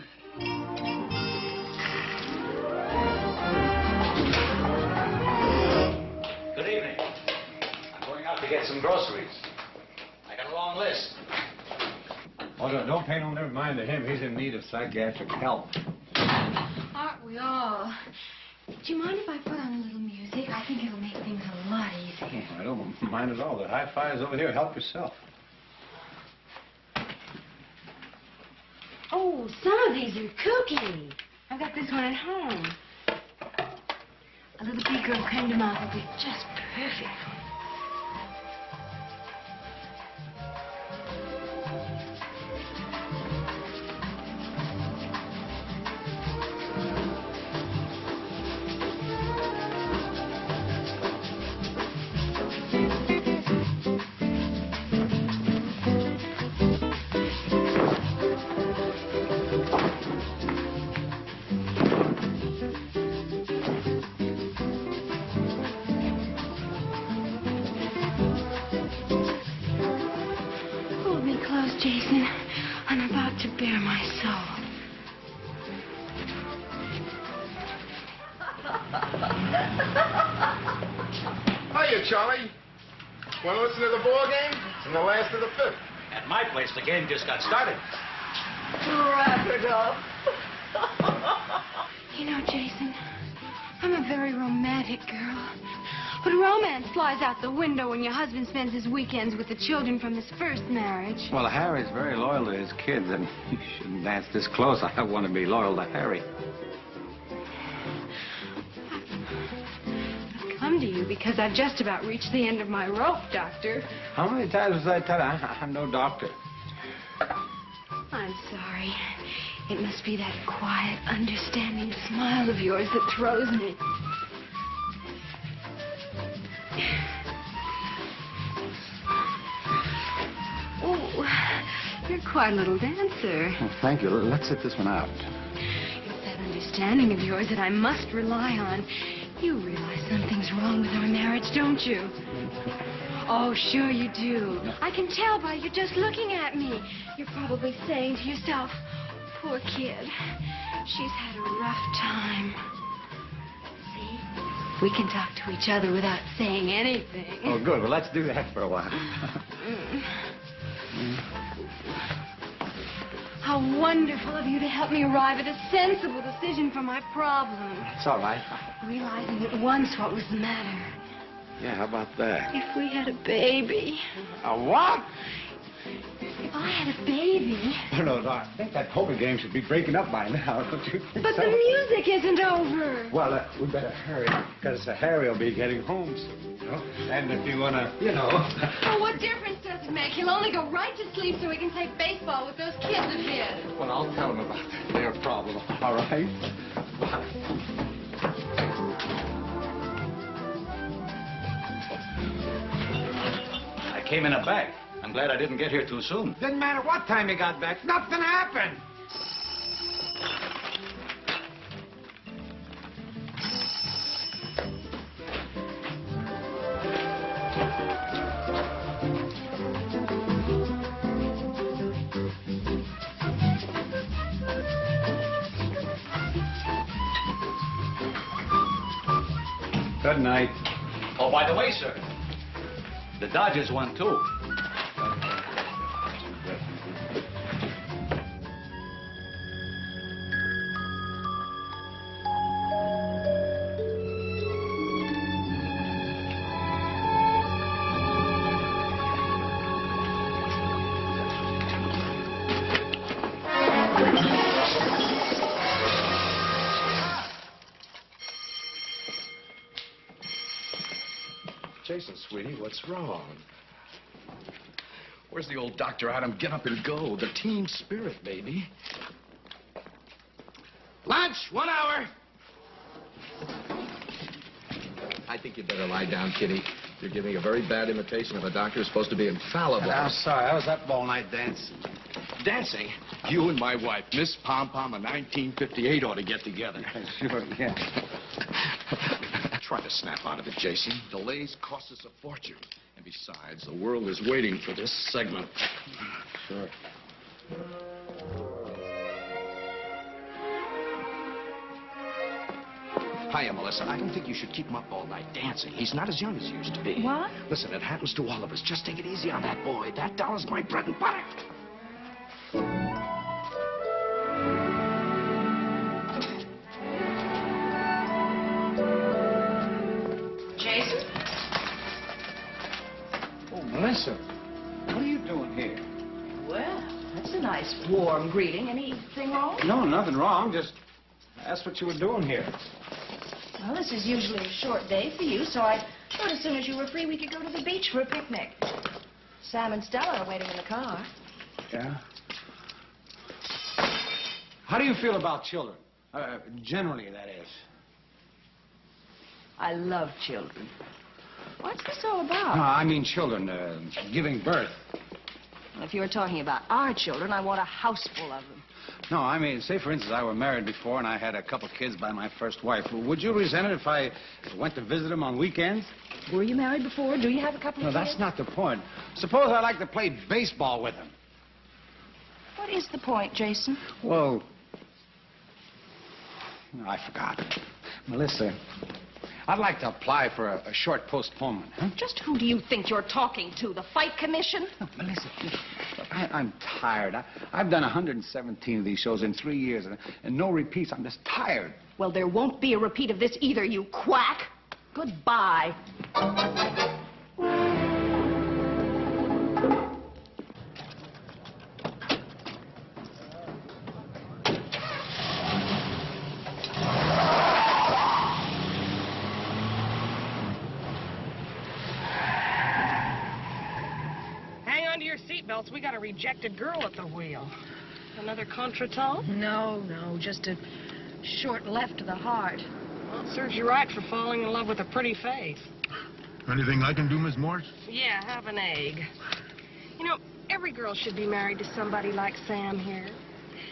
Speaker 13: Good evening.
Speaker 3: some groceries. I got a long list.
Speaker 14: Oh, no, don't pay no mind to him. He's in need of psychiatric help.
Speaker 17: Aren't we all? Do you mind if I put on a little music? I think it'll make things a lot easier.
Speaker 14: I don't mind at all. The hi-fi is over here. Help yourself.
Speaker 17: Oh, some of these are kooky. I've got this one at home. A little beaker of creme de menthe will be just perfect for you. Jason, I'm about to bare my soul.
Speaker 15: Hiya, Charlie. Want to listen to the ball game? It's in the last of the fifth.
Speaker 13: At my place, the game just got started.
Speaker 17: Wrap it up. You know, Jason, I'm a very romantic girl. But romance flies out the window when your husband spends his weekends with the children from his first marriage.
Speaker 14: Well, Harry's very loyal to his kids, and you shouldn't dance this close. I want to be loyal to Harry.
Speaker 17: I've come to you because I've just about reached the end of my rope, Doctor.
Speaker 14: How many times was I tell you? I'm no doctor.
Speaker 17: I'm sorry. It must be that quiet, understanding smile of yours that throws me. Oh, you're quite a little dancer.
Speaker 14: Well, thank you. Let's sit this one out.
Speaker 17: It's that understanding of yours that I must rely on. You realize something's wrong with our marriage, don't you? Oh, sure you do. I can tell by you just looking at me. You're probably saying to yourself, poor kid, she's had a rough time. We can talk to each other without saying anything.
Speaker 14: Oh, good. Well, let's do that for a while.
Speaker 17: How wonderful of you to help me arrive at a sensible decision for my problem.
Speaker 14: It's all right.
Speaker 17: Realizing at once what was the matter.
Speaker 6: Yeah, how about that?
Speaker 17: If we had a baby.
Speaker 14: A what?
Speaker 17: If I had a baby.
Speaker 14: No, I think that poker game should be breaking up by now, don't you think
Speaker 17: But
Speaker 14: so?
Speaker 17: the music isn't over.
Speaker 14: Well, we better hurry, because Harry will be getting home soon, you know? And if you want to, you know...
Speaker 17: Oh, what difference does it make? He'll only go right to sleep so he can play baseball with those kids of his.
Speaker 14: Well, I'll tell him about their problem, all right?
Speaker 13: I came in a bag. I'm glad I didn't get here too soon.
Speaker 14: Didn't matter what time you got back. Nothing happened. Good night.
Speaker 13: Oh, by the way, sir, the Dodgers won, too.
Speaker 6: Jason, sweetie, what's wrong? Where's the old Dr. Adam? Get up and go. The team spirit, baby. Lunch, 1 hour. I think you better lie down, Kitty. You're giving a very bad imitation of a doctor who's supposed to be infallible.
Speaker 14: I'm sorry. I was up all night dancing.
Speaker 6: Dancing? You and my wife, Miss Pom Pom of 1958, ought to get together.
Speaker 14: Sure, yeah.
Speaker 6: Try to snap out of it, Jason. Delays cost us a fortune. And besides, the world is waiting for this segment.
Speaker 14: Sure.
Speaker 6: Hiya, Melissa. I don't think you should keep him up all night dancing. He's not as young as he used to be.
Speaker 12: What?
Speaker 6: Listen, it happens to all of us. Just take it easy on that boy. That doll is my bread and butter.
Speaker 12: Jason?
Speaker 14: Oh, Melissa, what are you doing here?
Speaker 12: Well, that's a nice, warm greeting. Anything wrong?
Speaker 14: No, nothing wrong. Just asked what you were doing here.
Speaker 12: Well, this is usually a short day for you, so I thought as soon as you were free, we could go to the beach for a picnic. Sam and Stella are waiting in the car.
Speaker 14: Yeah? How do you feel about children? Generally, that is.
Speaker 12: I love children. What's this all about?
Speaker 14: No, I mean children, giving birth.
Speaker 12: Well, if you were talking about our children, I want a house full of them.
Speaker 14: No, I mean, say, for instance, I were married before and I had a couple kids by my first wife. Would you resent it if I went to visit them on weekends?
Speaker 12: Were you married before? Do you have a couple of
Speaker 14: No,
Speaker 12: kids?
Speaker 14: that's not the point. Suppose I like to play baseball with them.
Speaker 12: What is the point, Jason?
Speaker 14: Well, I forgot. Melissa, I'd like to apply for a short postponement. Huh?
Speaker 12: Just who do you think you're talking to? The Fight Commission?
Speaker 14: No, Melissa, look, I'm tired. I've done 117 of these shows in 3 years, and no repeats. I'm just tired.
Speaker 12: Well, there won't be a repeat of this either, you quack. Goodbye.
Speaker 16: Hang on to your seatbelts. We got a rejected girl at the wheel. Another contretemps?
Speaker 12: No, just a short left to the heart.
Speaker 16: Well, it serves you right for falling in love with a pretty face.
Speaker 15: Anything I can do, Miss Morse?
Speaker 16: Yeah, have an egg. You know, every girl should be married to somebody like Sam here.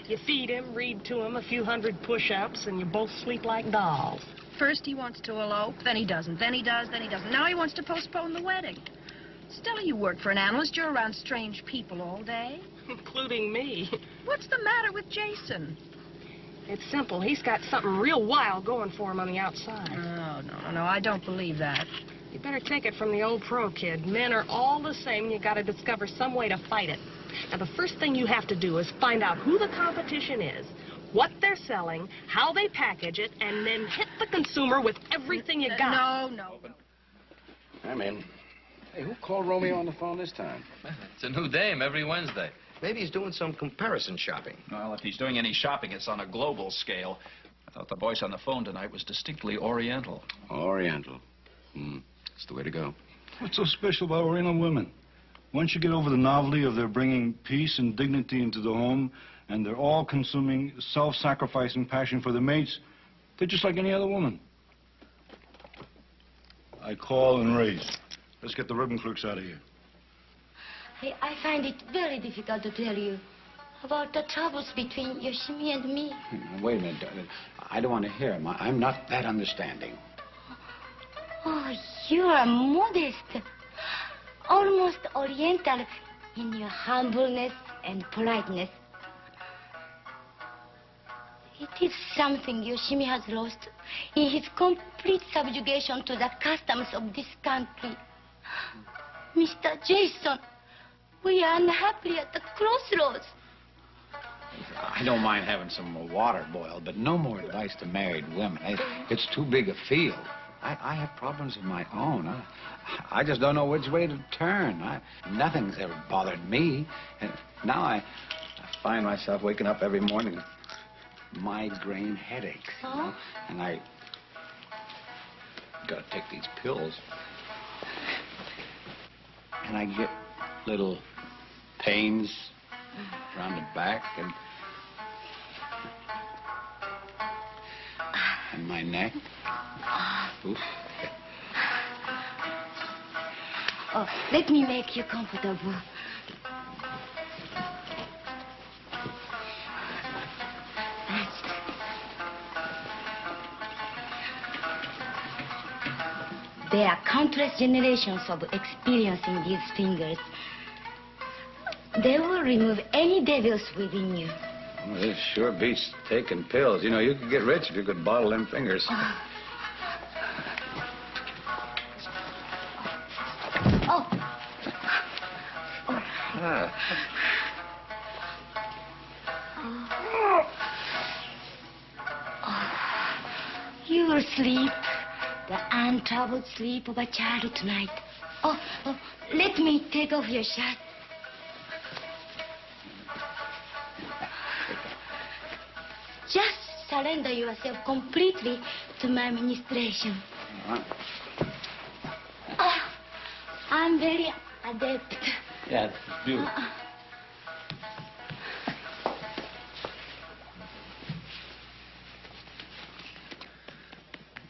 Speaker 16: You feed him, read to him a few hundred push-ups, and you both sleep like dolls.
Speaker 12: First he wants to elope, then he doesn't, then he does, then he doesn't. Now he wants to postpone the wedding. Stella, you work for an analyst. You're around strange people all day.
Speaker 16: Including me.
Speaker 12: What's the matter with Jason?
Speaker 16: It's simple. He's got something real wild going for him on the outside.
Speaker 12: Oh, no, I don't believe that.
Speaker 16: You better take it from the old pro kid. Men are all the same. You got to discover some way to fight it. Now, the first thing you have to do is find out who the competition is, what they're selling, how they package it, and then hit the consumer with everything you got.
Speaker 12: No.
Speaker 6: I'm in. Hey, who called Romeo on the phone this time?
Speaker 3: It's a new dame every Wednesday.
Speaker 6: Maybe he's doing some comparison shopping.
Speaker 8: Well, if he's doing any shopping, it's on a global scale. I thought the voice on the phone tonight was distinctly Oriental.
Speaker 6: Oriental. That's the way to go.
Speaker 7: What's so special about Oriental women? Once you get over the novelty of their bringing peace and dignity into the home and their all-consuming, self-sacrificing passion for their mates, they're just like any other woman. I call and raise. Let's get the ribbon clerks out of here.
Speaker 10: I find it very difficult to tell you about the troubles between Yoshimi and me.
Speaker 14: Wait a minute, darling. I don't want to hear him. I'm not that understanding.
Speaker 10: Oh, you are modest, almost Oriental in your humbleness and politeness. It is something Yoshimi has lost in his complete subjugation to the customs of this country. Mr. Jason, we are unhappily at the crossroads.
Speaker 14: I don't mind having some water boiled, but no more advice to married women. It's too big a field. I have problems of my own. I just don't know which way to turn. Nothing's ever bothered me. And now I find myself waking up every morning with migraine headaches. You know? And I gotta take these pills. And I get little pains around the back and my neck. Oof.
Speaker 10: Oh, let me make you comfortable. There are countless generations of experience in these fingers. They will remove any devils within you.
Speaker 14: Well, this sure beats taking pills. You know, you could get rich if you could bottle them fingers.
Speaker 10: Oh. Your sleep, the untroubled sleep of a child tonight. Oh, let me take off your shirt. Just surrender yourself completely to my ministration. I'm very adept.
Speaker 13: Yeah, it's beautiful.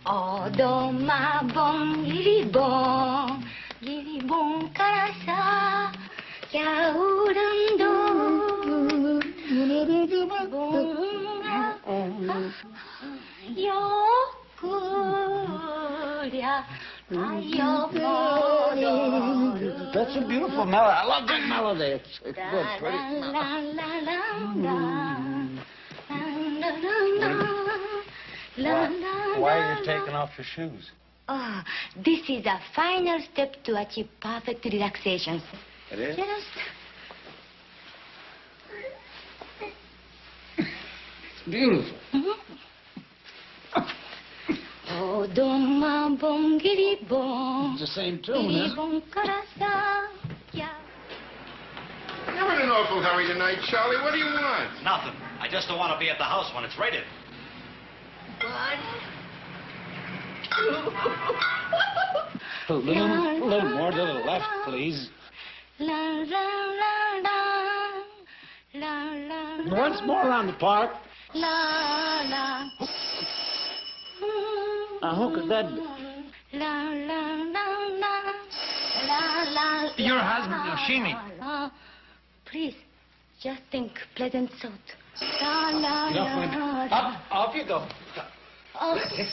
Speaker 10: Odoma bon gilibon, gilibon karasa, yaurando.
Speaker 13: That's a beautiful melody. I love that melody. It's good, pretty. Why are you taking off your shoes?
Speaker 10: Oh, this is a final step to achieve perfect relaxation.
Speaker 13: It is?
Speaker 10: Just...
Speaker 13: It's beautiful.
Speaker 10: Oh, doma bon giri bon.
Speaker 13: It's the same tune,
Speaker 10: Giri
Speaker 13: huh?
Speaker 10: bon karasa. Yeah.
Speaker 15: You're in an awful hurry tonight, Charlie. What do you want?
Speaker 13: Nothing. I just don't want to be at the house when it's rated.
Speaker 10: 1,
Speaker 13: A little more to the left, please.
Speaker 10: La la la la la la.
Speaker 13: Once more around the park.
Speaker 10: La la.
Speaker 13: Now, who could that be?
Speaker 10: La la la la la la.
Speaker 14: Your husband, Yoshimi.
Speaker 10: Please, just think pleasant thought. La la la.
Speaker 14: Up you go.
Speaker 10: Oh.
Speaker 14: Listen,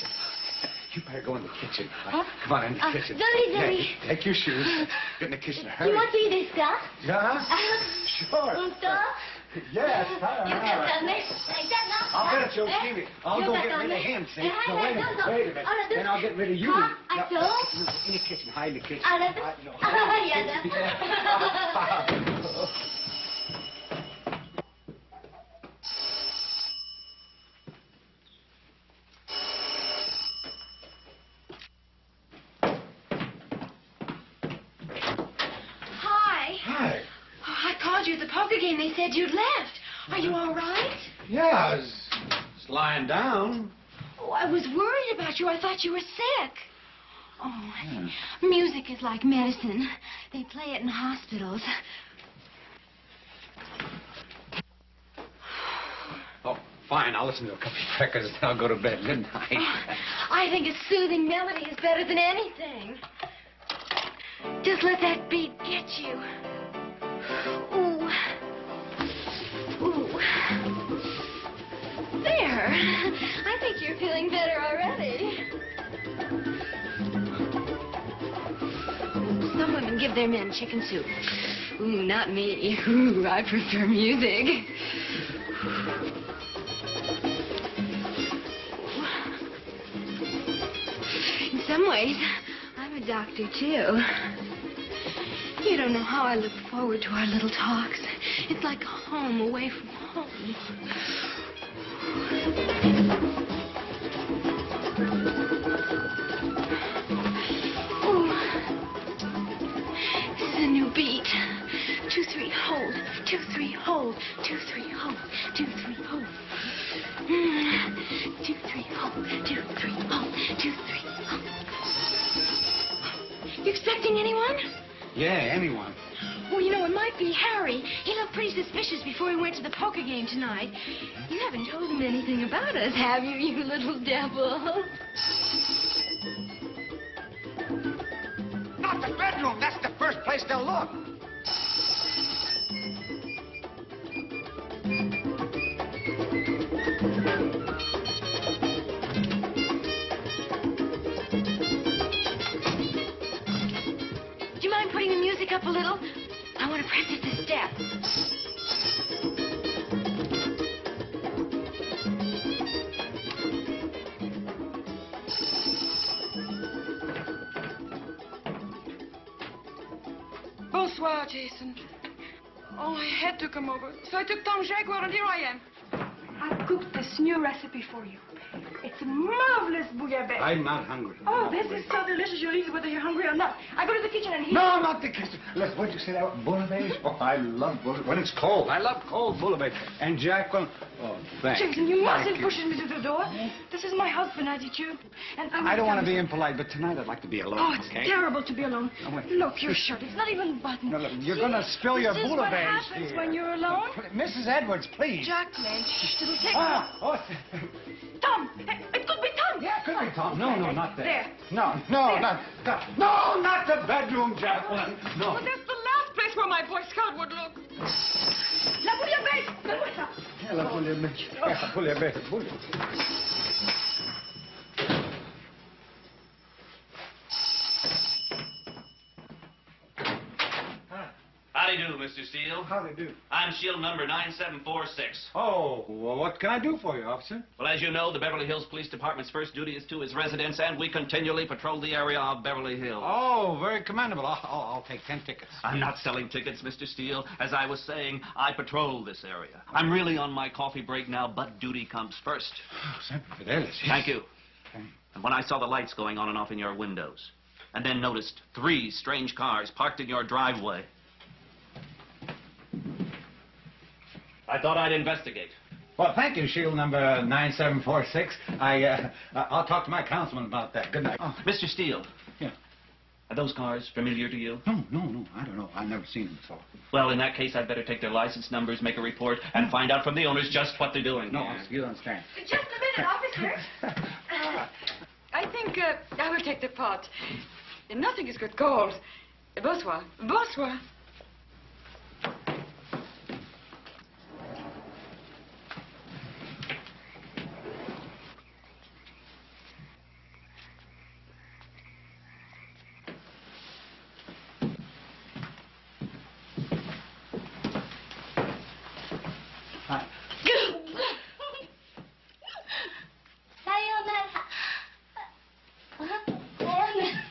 Speaker 14: you better go in the kitchen. Come on, in the kitchen.
Speaker 10: Very.
Speaker 14: Yeah, take your shoes. Get in the kitchen. Hurry.
Speaker 10: 気持ちいいですか?
Speaker 14: Yeah? Sure.
Speaker 10: 本当?
Speaker 14: Yes.
Speaker 10: よかったね。じゃあな。
Speaker 14: I'll get it, Yoshimi. I'll go get rid of him, see? So wait a minute. Then I'll get rid of you.
Speaker 10: Huh?
Speaker 14: No,
Speaker 10: I thought?
Speaker 14: in the kitchen. Hide in the kitchen.
Speaker 10: あら、
Speaker 14: No.
Speaker 10: やだ。
Speaker 12: Hi. Oh, I called you at the poker game. They said you'd left. Are you all right?
Speaker 14: Yeah, I was lying down.
Speaker 12: Oh, I was worried about you. I thought you were sick. Oh, music is like medicine. They play it in hospitals.
Speaker 14: Oh, fine. I'll listen to a couple of records, then I'll go to bed. Good night.
Speaker 12: I think a soothing melody is better than anything. Just let that beat get you. Ooh. Ooh. There. I think you're feeling better already. Some women give their men chicken soup. Ooh, not me. Ooh, I prefer music. In some ways, I'm a doctor, too. You don't know how I look forward to our little talks. It's like home away from home. Ooh. This is a new beat. 2, 3, hold. 2, 3, hold. 2, 3, hold. 2, 3, hold. 2, 3, hold. 2, 3, hold. 2, 3, hold. You expecting anyone?
Speaker 14: Yeah, anyone.
Speaker 12: Well, you know, it might be Harry. He looked pretty suspicious before he went to the poker game tonight. You haven't told him anything about us, have you, you little devil?
Speaker 1: Not the bedroom. That's the first place they'll look.
Speaker 12: Do you mind putting the music up a little? I want to practice this step.
Speaker 9: Bonsoir, Jason. Oh, I had to come over. So I took Tom Jaguar, and here I am.
Speaker 4: I've cooked this new recipe for you. It's a marvelous bouillabaisse.
Speaker 14: I'm not hungry.
Speaker 4: Oh, this is so delicious you'll eat it whether you're hungry or not. I go to the kitchen and heat.
Speaker 14: No, not the kitchen. Listen, what did you say that? Bouillabaisse? Oh, I love bouillabaisse. When it's cold. I love cold bouillabaisse. And Jacqueline, oh, thanks.
Speaker 4: Jason, you mustn't
Speaker 14: Thank
Speaker 4: push me to the door. This is my husband, attitude. And
Speaker 14: I don't want to be impolite, but tonight I'd like to be alone,
Speaker 4: Oh, it's
Speaker 14: okay?
Speaker 4: terrible to be alone.
Speaker 14: Oh, wait.
Speaker 4: Look, your shirt. It's not even buttoned.
Speaker 14: No, look, you're going to spill your
Speaker 4: This is what
Speaker 14: bouillabaisse
Speaker 4: happens
Speaker 14: here.
Speaker 4: when you're alone.
Speaker 14: Mrs. Edwards, please.
Speaker 4: Jacqueline, it'll take...
Speaker 14: Oh,
Speaker 4: Tom! It could be Tom!
Speaker 14: Yeah, it could be Tom. No, not there.
Speaker 4: There.
Speaker 14: No, not the bedroom, Jacqueline. No.
Speaker 9: But that's the last place where my Boy Scout would look.
Speaker 4: La bouillabaisse! Donne-moi ça.
Speaker 14: Yeah, la bouillabaisse. Yeah, bouillabaisse.
Speaker 13: Howdy do, Mr. Steele.
Speaker 14: Howdy do.
Speaker 13: I'm shield number 9746.
Speaker 14: Oh, well, what can I do for you, officer?
Speaker 13: Well, as you know, the Beverly Hills Police Department's first duty is to its residents, and we continually patrol the area of Beverly Hills.
Speaker 14: Oh, very commendable. I'll take 10 tickets.
Speaker 13: I'm not selling tickets, Mr. Steele. As I was saying, I patrol this area. I'm really on my coffee break now, but duty comes first.
Speaker 14: Oh, Semper Fidelis.
Speaker 13: Thank you. And when I saw the lights going on and off in your windows, and then noticed 3 strange cars parked in your driveway, I thought I'd investigate.
Speaker 14: Well, thank you, shield number 9746. I'll talk to my councilman about that. Good night. Oh,
Speaker 13: Mr. Steele.
Speaker 14: Yeah.
Speaker 13: Are those cars familiar to you?
Speaker 14: No. I don't know. I've never seen them before.
Speaker 13: Well, in that case, I'd better take their license numbers, make a report, and find out from the owners just what they're doing.
Speaker 14: No, you don't understand.
Speaker 4: Just a minute, officer.
Speaker 9: I think I will take the pot. Nothing is good gold. Bonsoir. Bonsoir.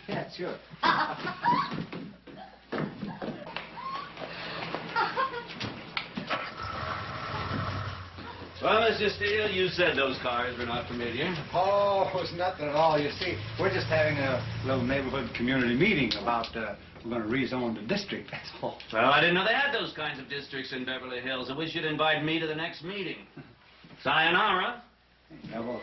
Speaker 14: Yeah, sure.
Speaker 13: Well, Mr. Steele, you said those cars were not familiar.
Speaker 14: Oh, it was nothing at all. You see, we're just having a little neighborhood community meeting about we're going to rezone the district, that's all.
Speaker 13: Well, I didn't know they had those kinds of districts in Beverly Hills. I wish you'd invite me to the next meeting. Sayonara.
Speaker 14: Yeah, well,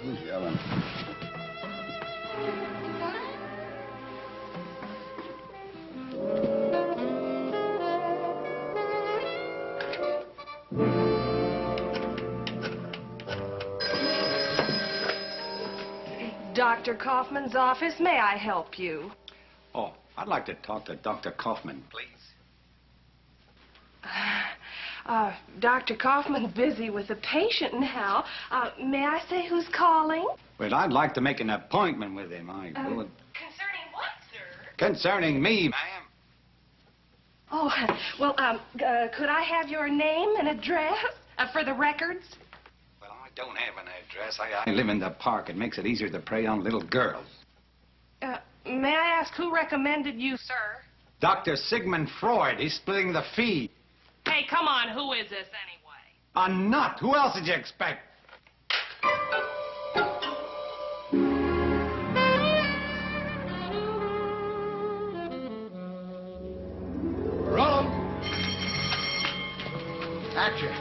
Speaker 14: who's yelling?
Speaker 16: Dr. Kaufman's office. May I help you?
Speaker 14: Oh, I'd like to talk to Dr. Kaufman, please.
Speaker 16: Dr. Kaufman's busy with a patient now. May I say who's calling?
Speaker 14: Well, I'd like to make an appointment with him. I would.
Speaker 16: Concerning what, sir?
Speaker 14: Concerning me, ma'am.
Speaker 16: Oh, well, could I have your name and address for the records?
Speaker 14: Well, I don't have an address. I live in the park. It makes it easier to prey on little girls.
Speaker 16: May I ask who recommended you, sir?
Speaker 14: Dr. Sigmund Freud. He's splitting the fee.
Speaker 16: Hey, come on, who is this anyway?
Speaker 14: A nut. Who else did you expect? Roll 'em. Action.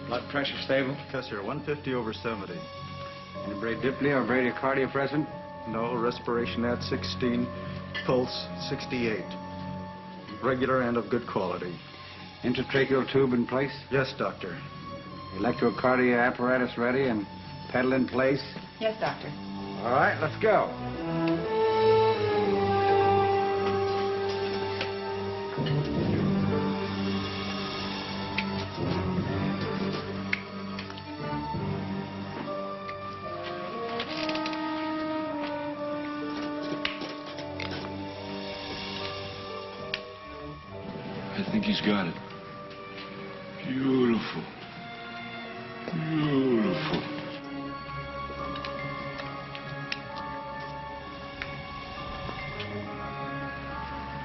Speaker 14: Blood pressure stable?
Speaker 18: Yes, sir. 150/70.
Speaker 14: Any bradypnea or bradycardia present?
Speaker 18: No. Respiration at 16. Pulse 68. Regular and of good quality.
Speaker 14: Intratracheal tube in place?
Speaker 18: Yes, doctor.
Speaker 14: Electrocardia apparatus ready and pedal in place?
Speaker 4: Yes, doctor.
Speaker 14: All right, let's go.
Speaker 7: think he's got it. Beautiful. Beautiful.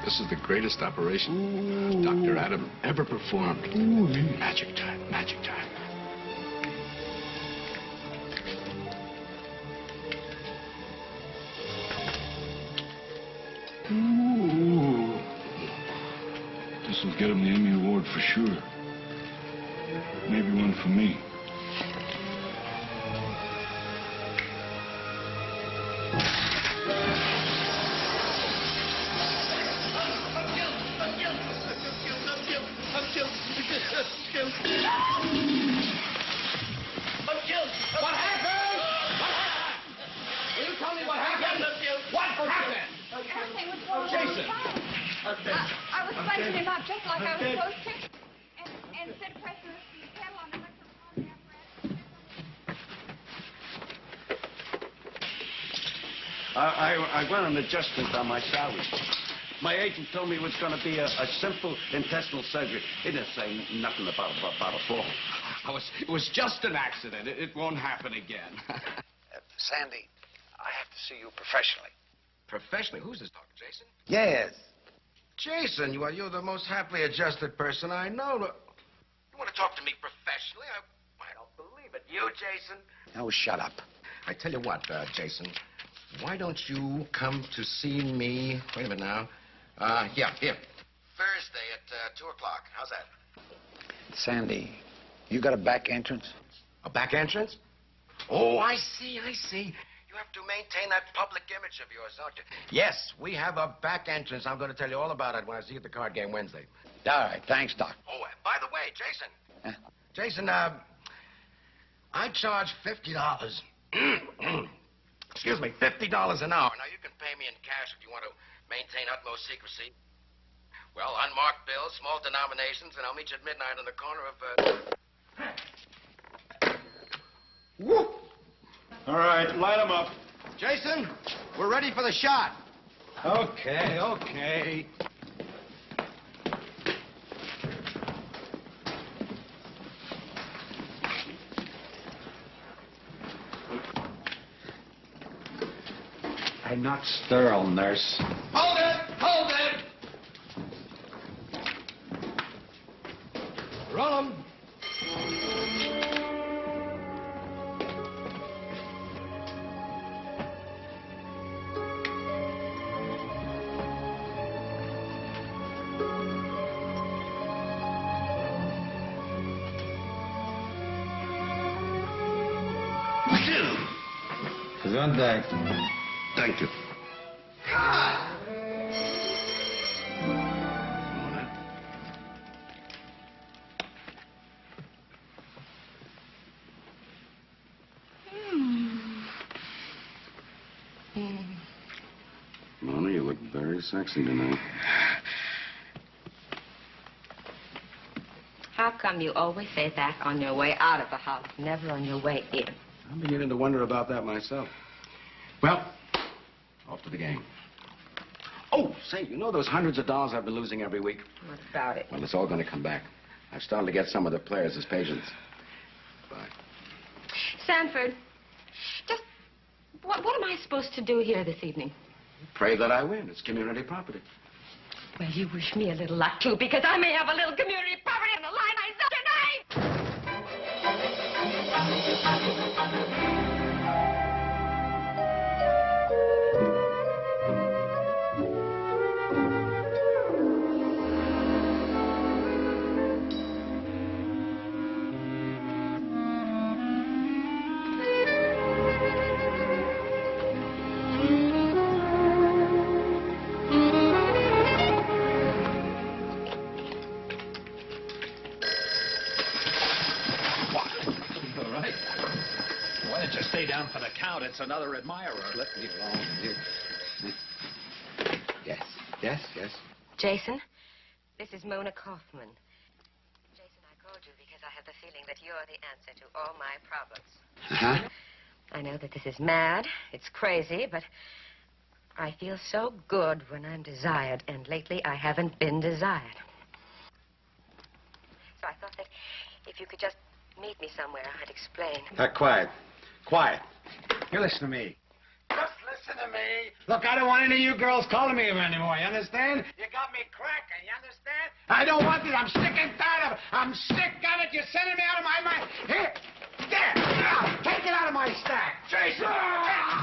Speaker 6: This is the greatest operation Dr. Adam ever performed. Magic time, magic time.
Speaker 7: Ooh. This will get him the Emmy Award for sure. Maybe one for me.
Speaker 5: What happened? Will you tell me what happened? What happened?
Speaker 9: Everything was going
Speaker 5: Jason.
Speaker 9: I was placing him up just like I was supposed to. And said press the pedal on the electrophone apparatus.
Speaker 19: I want an adjustment on my salary. My agent told me it was going to be a simple intestinal surgery. He didn't say nothing about a fall.
Speaker 6: It was just an accident. It won't happen again.
Speaker 14: Sandy, I have to see you professionally.
Speaker 15: Professionally? Who's this, Dr. Jason?
Speaker 14: Yes.
Speaker 15: Jason, you're the most happily adjusted person I know. You want to talk to me professionally? I don't believe it. You, Jason?
Speaker 14: Oh, shut up.
Speaker 15: I tell you what, Jason. Why don't you come to see me? Wait a minute now. Here. Thursday at 2 o'clock. How's that?
Speaker 14: Sandy, you got a back entrance?
Speaker 15: A back entrance? Oh, I see. You have to maintain that public image of yours, don't you? Yes, we have a back entrance. I'm going to tell you all about it when I see you at the card game Wednesday.
Speaker 14: All right, thanks, Doc.
Speaker 15: Oh, by the way, Jason. Jason, I charge $50. Excuse me, $50 an hour. Now, you can pay me in cash if you want to maintain utmost secrecy. Well, unmarked bills, small denominations, and I'll meet you at midnight on the corner of, Woo!
Speaker 19: All right, light them up.
Speaker 15: Jason, we're ready for the shot.
Speaker 14: Okay. I'm not sterile, nurse.
Speaker 15: Hold it! Roll 'em.
Speaker 14: Gesundheit.
Speaker 15: Thank you.
Speaker 6: Mona, you look very sexy tonight.
Speaker 11: How come you always say that on your way out of the house, never on your way in?
Speaker 6: I'm beginning to wonder about that myself. Well, off to the game. Oh, say, you know those hundreds of dollars I've been losing every week?
Speaker 11: What about it?
Speaker 6: Well, it's all going to come back. I've started to get some of the players as patients. Bye.
Speaker 11: Sanford, just what am I supposed to do here this evening?
Speaker 6: Pray that I win. It's community property.
Speaker 11: Well, you wish me a little luck, too, because I may have a little community property on the line myself tonight!
Speaker 8: For the count, it's another admirer.
Speaker 6: Let me alone, dear. Yes.
Speaker 11: Jason, this is Mona Kaufman. Jason, I called you because I have the feeling that you're the answer to all my problems.
Speaker 6: Uh-huh.
Speaker 11: I know that this is mad, it's crazy, but I feel so good when I'm desired, and lately I haven't been desired. so I thought that if you could just meet me somewhere, I'd explain.
Speaker 15: Quiet. Quiet. You listen to me. Just listen to me. Look, I don't want any of you girls calling me anymore, you understand? You got me cracking, you understand? I don't want this. I'm sick and tired of it. I'm sick of it. You're sending me out of my mind. Here. There. Now, take it out of my stack. Jason!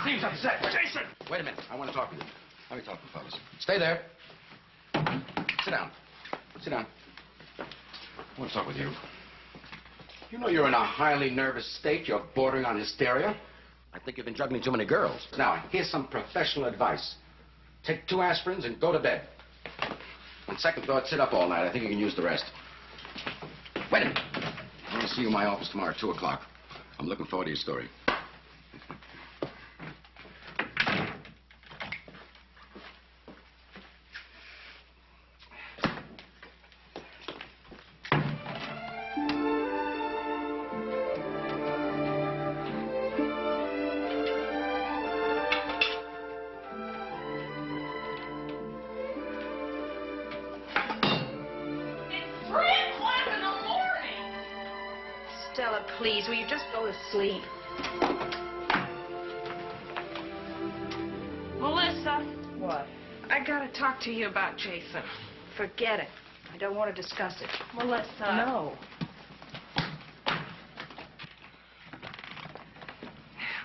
Speaker 15: Seems upset. Jason!
Speaker 6: Wait a minute. I want to talk with you. Let me talk to you, fellas. Stay there. Sit down. Sit down. I want to talk with you. You know you're in a highly nervous state. You're bordering on hysteria. I think you've been juggling too many girls. Now, here's some professional advice. Take 2 aspirins and go to bed. On second thought, sit up all night. I think you can use the rest. Wait a minute. I want to see you in my office tomorrow at 2 o'clock. I'm looking forward to your story.
Speaker 12: Stella, please, will you just go to sleep?
Speaker 16: Melissa.
Speaker 12: What?
Speaker 16: I gotta talk to you about Jason.
Speaker 12: Forget it. I don't want to discuss it.
Speaker 16: Melissa.
Speaker 12: No.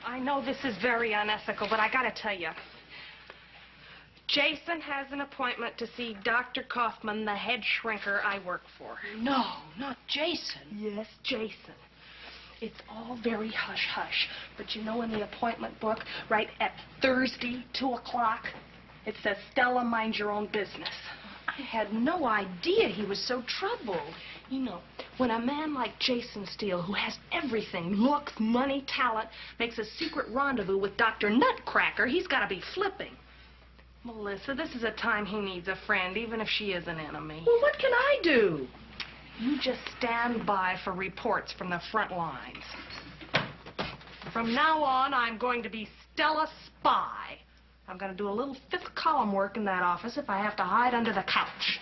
Speaker 16: I know this is very unethical, but I gotta tell you. Jason has an appointment to see Dr. Kaufman, the head shrinker I work for.
Speaker 12: No, not Jason.
Speaker 16: Yes, Jason. It's all very hush-hush. But you know in the appointment book, right at Thursday, 2 o'clock, it says, Stella, mind your own business.
Speaker 12: I had no idea he was so troubled.
Speaker 16: You know, when a man like Jason Steele, who has everything, looks, money, talent, makes a secret rendezvous with Dr. Nutcracker, he's got to be flipping. Melissa, this is a time he needs a friend, even if she is an enemy.
Speaker 12: Well, what can I do?
Speaker 16: You just stand by for reports from the front lines. From now on, I'm going to be Stella Spy. I'm going to do a little 5th column work in that office if I have to hide under the couch.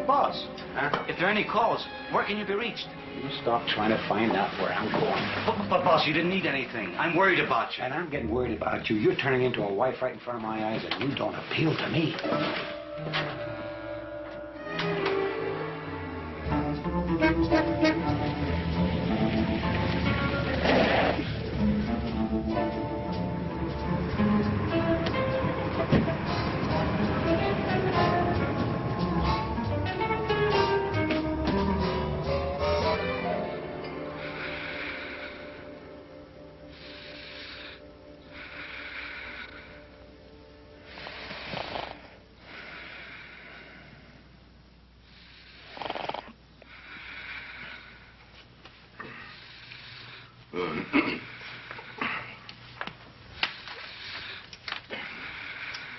Speaker 14: Boss, if there are any calls, where can you be reached? You stop trying to find out where I'm going. But, boss, you didn't need anything. I'm worried about you. And I'm getting worried about you. You're turning into a wife right in front of my eyes, and you don't appeal to me.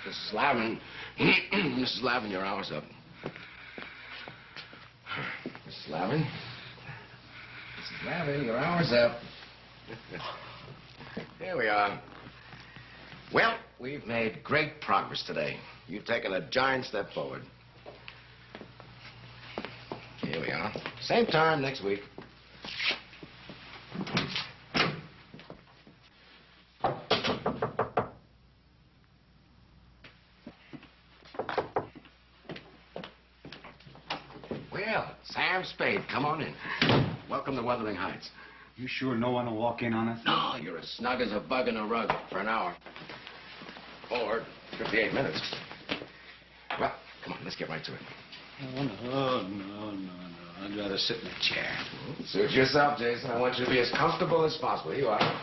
Speaker 15: Mrs. Lavin, Mrs. Lavin, your hour's up. Mrs. Lavin? Mrs. Lavin, your hour's up. Here we are. Well, we've made great progress today. You've taken a giant step forward. Here we are. Same time next week. Well, Sam Spade, come on in. Welcome to Wuthering Heights.
Speaker 14: You sure no one will walk in on us?
Speaker 15: No, you're as snug as a bug in a rug for an hour. Or 58 minutes. Well, come on, let's get right to it.
Speaker 14: No. I'd rather sit in a chair.
Speaker 15: Suit yourself, Jason. I want you to be as comfortable as possible. Here you are.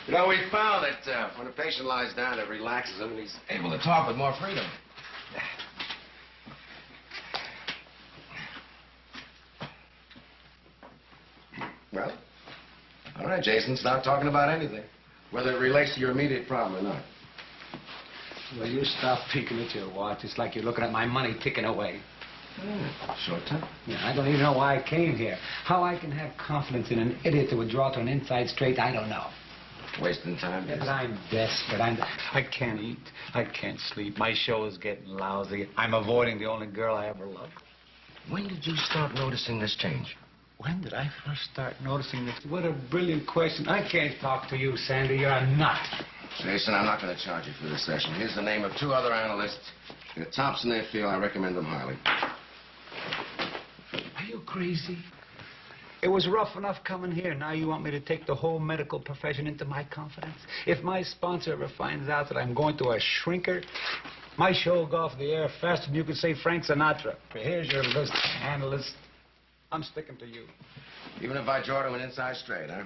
Speaker 15: You know, we found that when a patient lies down, it relaxes him and he's able to talk with more freedom. Well, all right, Jason, start talking about anything, whether it relates to your immediate problem or not.
Speaker 14: Will you stop peeking at your watch? It's like you're looking at my money ticking away.
Speaker 15: Short time?
Speaker 14: Yeah, I don't even know why I came here. How I can have confidence in an idiot that would draw to an inside straight, I don't know.
Speaker 15: Wasting time.
Speaker 14: Yes, I'm desperate. I can't eat. I can't sleep. My show is getting lousy. I'm avoiding the only girl I ever loved.
Speaker 15: When did you start noticing this change?
Speaker 14: When did I first start noticing this? What a brilliant question. I can't talk to you, Sandy. You're a nut.
Speaker 15: Jason, I'm not going to charge you for this session. Here's the name of 2 other analysts. They're tops in their field. I recommend them highly.
Speaker 14: Are you crazy? It was rough enough coming here. Now you want me to take the whole medical profession into my confidence? If my sponsor ever finds out that I'm going to a shrinker, my show will go off the air faster than you can say Frank Sinatra. Here's your list, analyst. I'm sticking to you.
Speaker 15: Even if I draw to an inside straight, huh?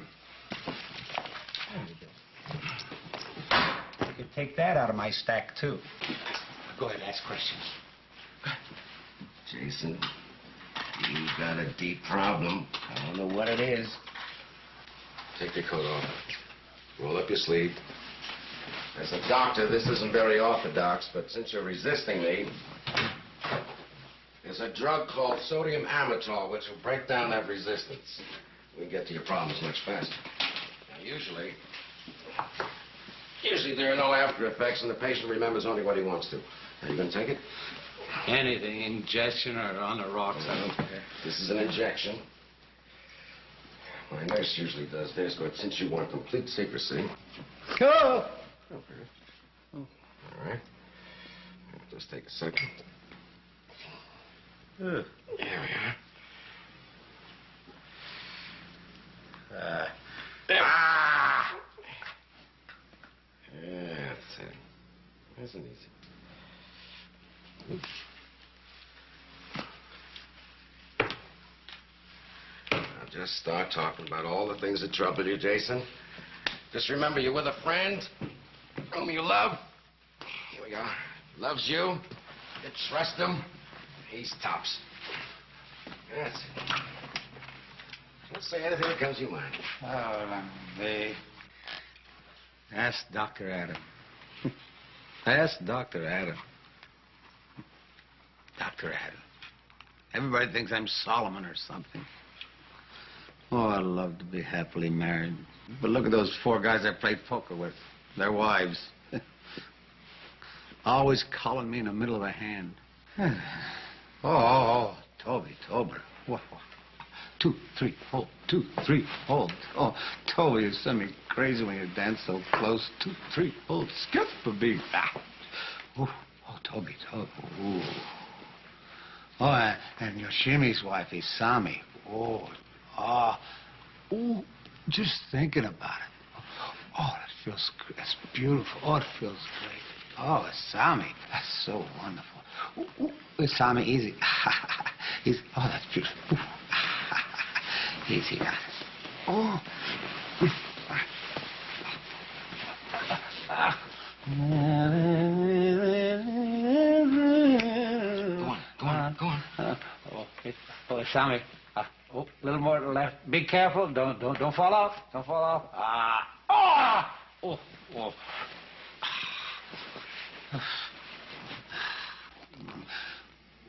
Speaker 14: You can take that out of my stack, too. Go ahead, ask questions.
Speaker 15: Jason, you got a deep problem. I don't know what it is. Take your coat off. Roll up your sleeve. As a doctor, this isn't very orthodox, but since you're resisting me, there's a drug called sodium amytal, which will break down that resistance. We can get to your problems much faster. Now, usually there are no after effects, and the patient remembers only what he wants to. Are you going to take it?
Speaker 1: Anything, ingestion or on the rocks, I don't care.
Speaker 15: This is an injection. My nurse usually does this, but since you want complete secrecy...
Speaker 14: Oh!
Speaker 15: Okay. All right. Just take a second. There we are. There. Ah! Yeah, that's it. Nice and easy. Oops. Now just start talking about all the things that trouble you, Jason. Just remember, you're with a friend whom you love. Here we go. Loves you. You trust him. He's tops. That's it. Don't say anything that comes to your mind.
Speaker 14: Oh, me. Ask Dr. Adam. Ask Dr. Adam. Dr. Adam. Everybody thinks I'm Solomon or something. Oh, I'd love to be happily married. But look at those 4 guys I played poker with. Their wives. Always calling me in the middle of a hand. Toby, Tober. Whoa. 2, 3, hold. 2, 3, hold. Oh, Toby, you send me crazy when you dance so close. 2, 3, hold. Skip a beat. Oh, Toby. Ooh. Oh, and Yoshimi's wife, Isami. Ooh, just thinking about it. Oh, that feels good. That's beautiful. Oh, it feels great. Oh, Isami, that's so wonderful. Ooh, Isami, easy. Easy. Oh, that's beautiful. Easy now. Oh. Go on. Okay. Oh, Isami. A little more to the left. Be careful. Don't fall off. Don't fall off.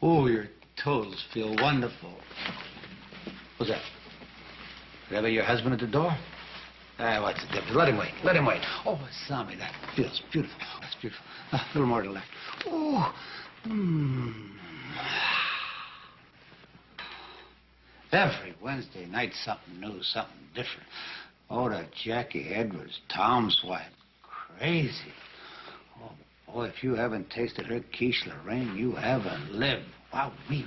Speaker 14: Oh, your toes feel wonderful. What's that? Is that your husband at the door? What's the difference? Let him wait. Oh, Sammy, that feels beautiful. That's beautiful. A little more to the left. Oh. Every Wednesday night, something new, something different. Oh, that Jackie Edwards, Tom's wife. Crazy. Oh, boy, if you haven't tasted her quiche Lorraine, you haven't lived. Wow, wee.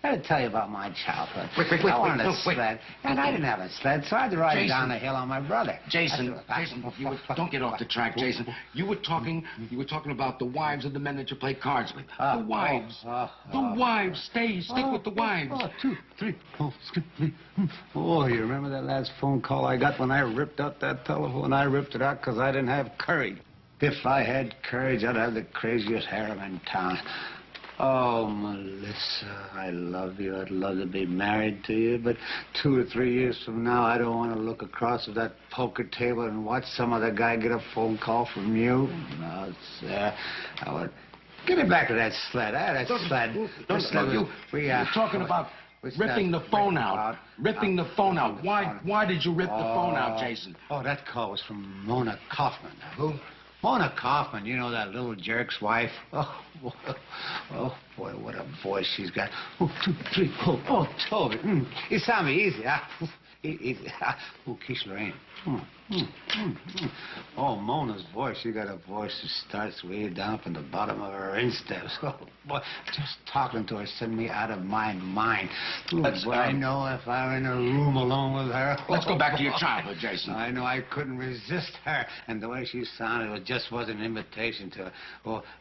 Speaker 14: Let me tell you about my childhood. I wanted a sled, and I didn't have a sled, so I had to ride it down the hill on my brother.
Speaker 15: Jason, don't get off the track, Jason. You were talking about the wives of the men that you play cards with. The wives. The wives. Stick with the wives.
Speaker 14: 2, 3. Oh, you remember that last phone call I got when I ripped out that telephone? I ripped it out because I didn't have courage. If I had courage, I'd have the craziest harem in town. Oh, Melissa, I love you. I'd love to be married to you, but 2 or 3 years from now, I don't want to look across at that poker table and watch some other guy get a phone call from you. No, sir. Give me back to that sled, that sled.
Speaker 15: You're talking about Ripping the phone out. Ripping the phone out. Why did you rip the phone out, Jason?
Speaker 14: Oh, that call was from Mona Kaufman. Who? Mona Kaufman, you know that little jerk's wife? Oh, boy, what a voice she's got. 1, 2, 3, 4. Oh, Toby. It's me easy, huh? Easy. Oh, Kish Lorraine. Oh, Mona's voice. She got a voice that starts way down from the bottom of her insteps. Oh, boy, just talking to her sent me out of my mind. Boy, I know if I were in a room alone with her.
Speaker 15: Let's go back to your childhood, Jason.
Speaker 14: I know I couldn't resist her. And the way she sounded, it just was an invitation to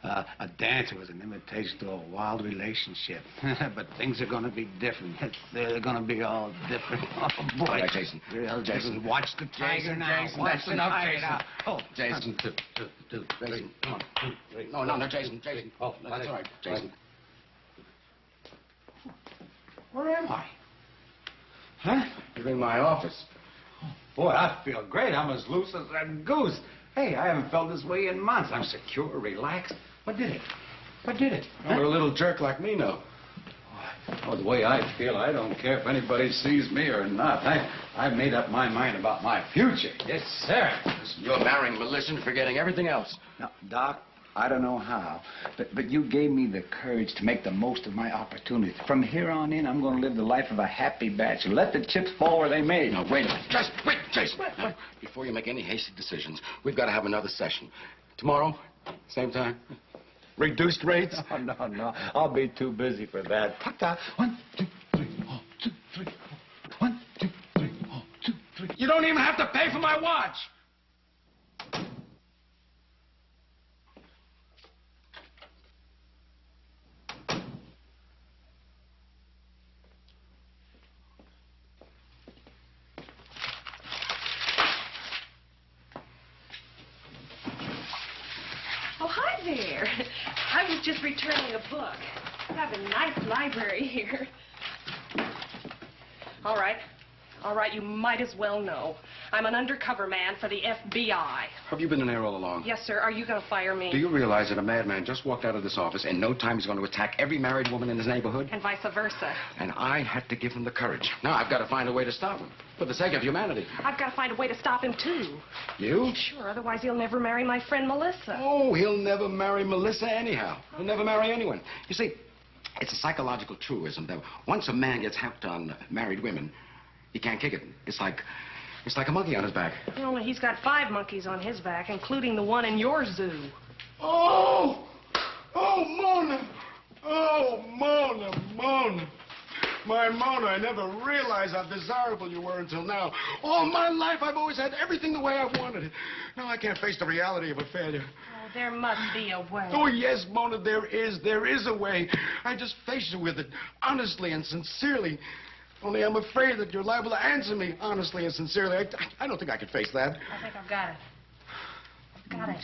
Speaker 14: a dance. It was an invitation to a wild relationship. But things are going to be different. They're going to be all different. Oh, boy.
Speaker 15: All right, Jason.
Speaker 14: Real
Speaker 15: Jason,
Speaker 14: watch the tiger now.
Speaker 15: Jason,
Speaker 14: Watch
Speaker 15: that's
Speaker 14: the
Speaker 15: enough,
Speaker 14: tiger
Speaker 15: Jason.
Speaker 14: now. Oh,
Speaker 15: Jason. 1, 2, 3. Come on. 2, 3. No, Jason. Oh, that's all right, Jason.
Speaker 14: Where am I?
Speaker 15: Huh? You're in my office.
Speaker 14: Boy, I feel great. I'm as loose as a goose. Hey, I haven't felt this way in months. I'm secure, relaxed. What did it? What did it?
Speaker 15: Well, a little jerk like me, no.
Speaker 14: Oh, the way I feel, I don't care if anybody sees me or not. I've made up my mind about my future. Yes, sir.
Speaker 15: You're marrying Melissa and forgetting everything else.
Speaker 14: Now, Doc, I don't know how, but you gave me the courage to make the most of my opportunity. From here on in, I'm going to live the life of a happy bachelor. Let the chips fall where they may.
Speaker 15: Now, wait a minute. Just wait, Jason. Wait. Before you make any hasty decisions, we've got to have another session. Tomorrow, same time. Reduced rates?
Speaker 14: No. I'll be too busy for that. 1, 2, 3, 4, 2, 3, 4. 1, 2, 3, 4, 2, 3.
Speaker 15: You don't even have to pay for my watch.
Speaker 16: Oh, hi there. I was just returning a book. I have a nice library here. All right, you might as well know. I'm an undercover man for the FBI.
Speaker 15: Have you been in there all along?
Speaker 16: Yes, sir. Are you going to fire me?
Speaker 15: Do you realize that a madman just walked out of this office and in no time he's going to attack every married woman in his neighborhood?
Speaker 16: And vice versa.
Speaker 15: And I had to give him the courage. Now I've got to find a way to stop him. For the sake of humanity.
Speaker 16: I've got to find a way to stop him, too.
Speaker 15: You?
Speaker 16: Sure, otherwise he'll never marry my friend Melissa.
Speaker 15: Oh, he'll never marry Melissa anyhow. He'll never marry anyone. You see, it's a psychological truism that once a man gets hooked on married women, he can't kick it. It's like a monkey on his back.
Speaker 16: Well, he's got 5 monkeys on his back, including the one in your zoo.
Speaker 15: Oh, Mona. Oh, Mona. My Mona, I never realized how desirable you were until now. All my life, I've always had everything the way I wanted it. Now I can't face the reality of a failure.
Speaker 16: Oh, there must be a way.
Speaker 15: Oh, yes, Mona, there is a way. I just face you with it, honestly and sincerely. Only I'm afraid that you're liable to answer me honestly and sincerely. I don't think I could face that.
Speaker 16: I think I've got it. I got it.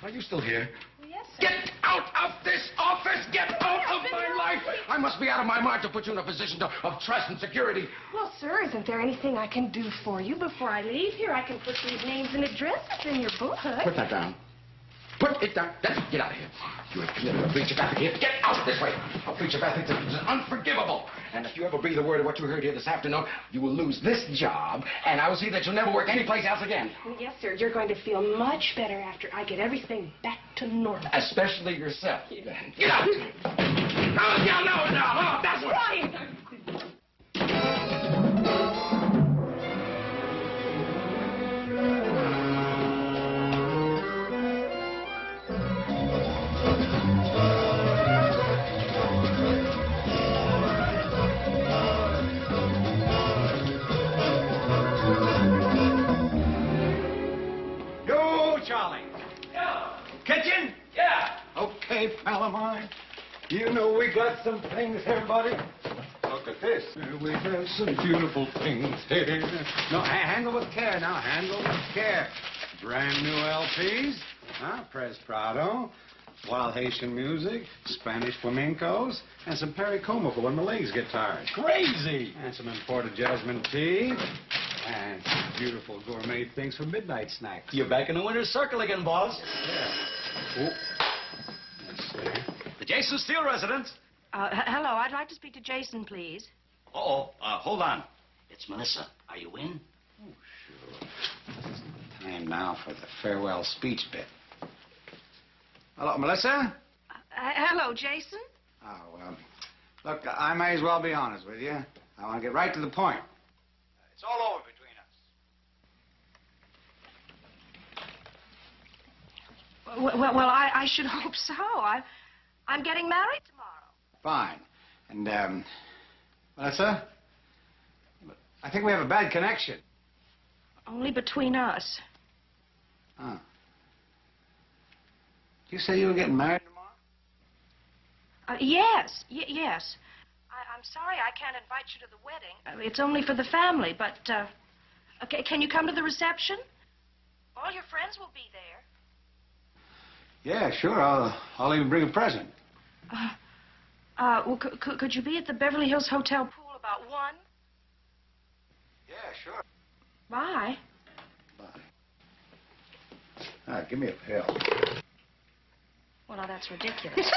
Speaker 15: Are you still here?
Speaker 16: Yes, sir.
Speaker 15: Get out of this office! Get out of my life! I must be out of my mind to put you in a position of trust and security.
Speaker 16: Well, sir, isn't there anything I can do for you before I leave here? I can put these names and addresses in your book.
Speaker 15: Put that down. Put it down. Get out of here. You have committed a breach of ethics. Get out this way. A breach of ethics is unforgivable. And if you ever breathe a word of what you heard here this afternoon, you will lose this job, and I will see that you'll never work anyplace else again.
Speaker 16: Yes, sir. You're going to feel much better after I get everything back to normal.
Speaker 15: Especially yourself. Get out! No! That's
Speaker 16: right!
Speaker 14: Kitchen?
Speaker 3: Yeah.
Speaker 14: Okay, pal of mine. You know we got some things here, buddy. Look at this. We have some beautiful things here. No, handle with care now. Handle with care. Brand new LPs. Pres Prado. Wild Haitian music. Spanish flamencos. And some Perry Como for when my legs get tired.
Speaker 3: Crazy.
Speaker 14: And some imported jasmine tea. And some beautiful gourmet things for midnight snacks.
Speaker 3: You're back in the winner's circle again, boss.
Speaker 14: Yeah. Oh. Let's see.
Speaker 3: The Jason Steele residence.
Speaker 12: Hello, I'd like to speak to Jason, please.
Speaker 13: Hold on. It's Melissa. Are you in?
Speaker 14: Time now for the farewell speech bit. Hello, Melissa?
Speaker 12: Hello, Jason.
Speaker 14: Oh, look, I may as well be honest with you. I want to get right to the point. It's all over between us.
Speaker 12: Well, I should hope so. I'm getting married tomorrow.
Speaker 14: Fine. And, Melissa, I think we have a bad connection.
Speaker 12: Only between us.
Speaker 14: Huh. You say you were getting married tomorrow?
Speaker 12: Yes. I'm sorry I can't invite you to the wedding. It's only for the family, but, okay, can you come to the reception? All your friends will be there.
Speaker 14: Yeah, sure. I'll even bring a present.
Speaker 12: Well, could you be at the Beverly Hills Hotel pool about 1?
Speaker 14: Yeah, sure.
Speaker 12: Bye.
Speaker 14: Give me a pill.
Speaker 12: Well, now, that's ridiculous.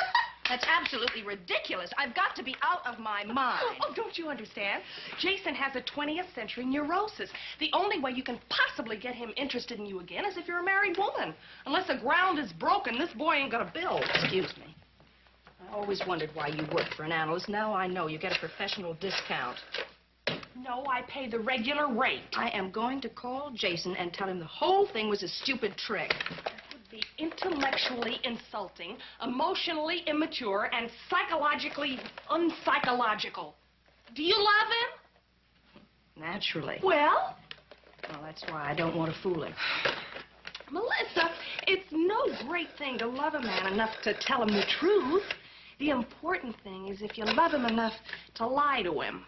Speaker 12: That's absolutely ridiculous. I've got to be out of my mind.
Speaker 16: Oh, don't you understand? Jason has a 20th century neurosis. The only way you can possibly get him interested in you again is if you're a married woman. Unless the ground is broken, this boy ain't gonna build.
Speaker 12: Excuse me. I always wondered why you worked for an analyst. Now I know. You get a professional discount.
Speaker 16: No, I pay the regular rate.
Speaker 12: I am going to call Jason and tell him the whole thing was a stupid trick.
Speaker 16: Be intellectually insulting, emotionally immature, and psychologically unpsychological. Do you love him?
Speaker 12: Naturally.
Speaker 16: Well,
Speaker 12: that's why I don't want to fool him.
Speaker 16: Melissa, it's no great thing to love a man enough to tell him the truth. The important thing is if you love him enough to lie to him.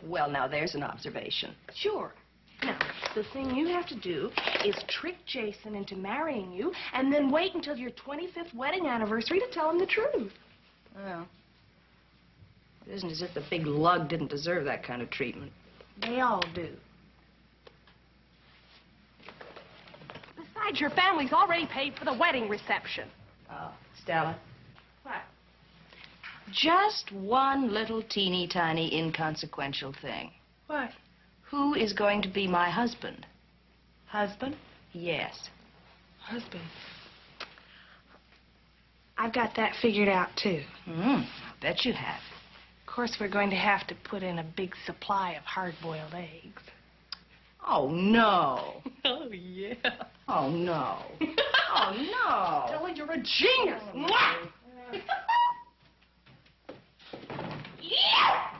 Speaker 12: Well, now, there's an observation.
Speaker 16: Sure. Now, the thing you have to do is trick Jason into marrying you and then wait until your 25th wedding anniversary to tell him the truth.
Speaker 12: Well, it isn't as if the big lug didn't deserve that kind of treatment.
Speaker 16: They all do. Besides, your family's already paid for the wedding reception.
Speaker 12: Oh, Stella?
Speaker 16: What?
Speaker 12: Just one little teeny tiny inconsequential thing.
Speaker 16: What?
Speaker 12: Who is going to be my husband?
Speaker 16: Husband?
Speaker 12: Yes.
Speaker 16: Husband. I've got that figured out, too.
Speaker 12: I bet you have.
Speaker 16: Of course, we're going to have to put in a big supply of hard-boiled eggs.
Speaker 12: Oh, no.
Speaker 16: Oh, yeah.
Speaker 12: Oh, no. Oh, no.
Speaker 16: Stella, you're a genius. Mwah! Yeah!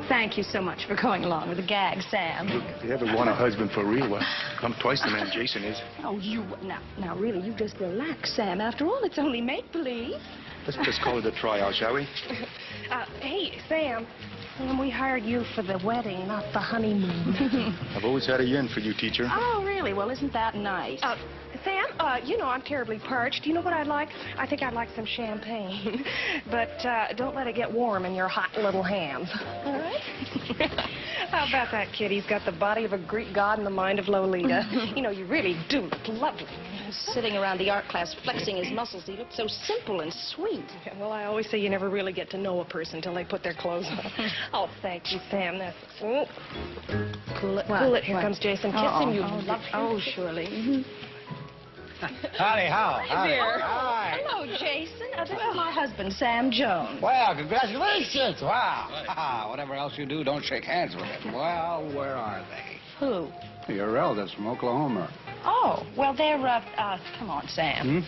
Speaker 16: Thank you so much for going along with the gag, Sam.
Speaker 20: If you ever want a husband for real, well, I'm twice the man Jason is.
Speaker 12: Oh, now, really, you just relax, Sam. After all, it's only make-believe.
Speaker 20: Let's just call it a tryout, shall we?
Speaker 16: Hey, Sam, we hired you for the wedding, not the honeymoon.
Speaker 20: I've always had a yen for you, teacher.
Speaker 12: Oh, really? Well, isn't that nice?
Speaker 16: Sam, you know I'm terribly parched. You know what I'd like? I think I'd like some champagne. But don't let it get warm in your hot little hands. All right? How about that kid? He's got the body of a Greek god and the mind of Lolita. You know, you really do look lovely.
Speaker 12: Sitting around the art class flexing his muscles, he looked so simple and sweet.
Speaker 16: Yeah, well, I always say you never really get to know a person until they put their clothes on. Oh, thank you, Sam. That's... Oh. Cool it. Cool it. Here comes Jason. Kiss him, you love. Oh, surely.
Speaker 14: Howdy, how?
Speaker 12: Hi there.
Speaker 14: Hi.
Speaker 12: Hello, Jason. This is my husband, Sam Jones.
Speaker 14: Well, congratulations. Wow. Whatever else you do, don't shake hands with him. Well, where are they?
Speaker 12: Who?
Speaker 14: Your relatives from Oklahoma.
Speaker 12: Oh, well, they're, come on, Sam.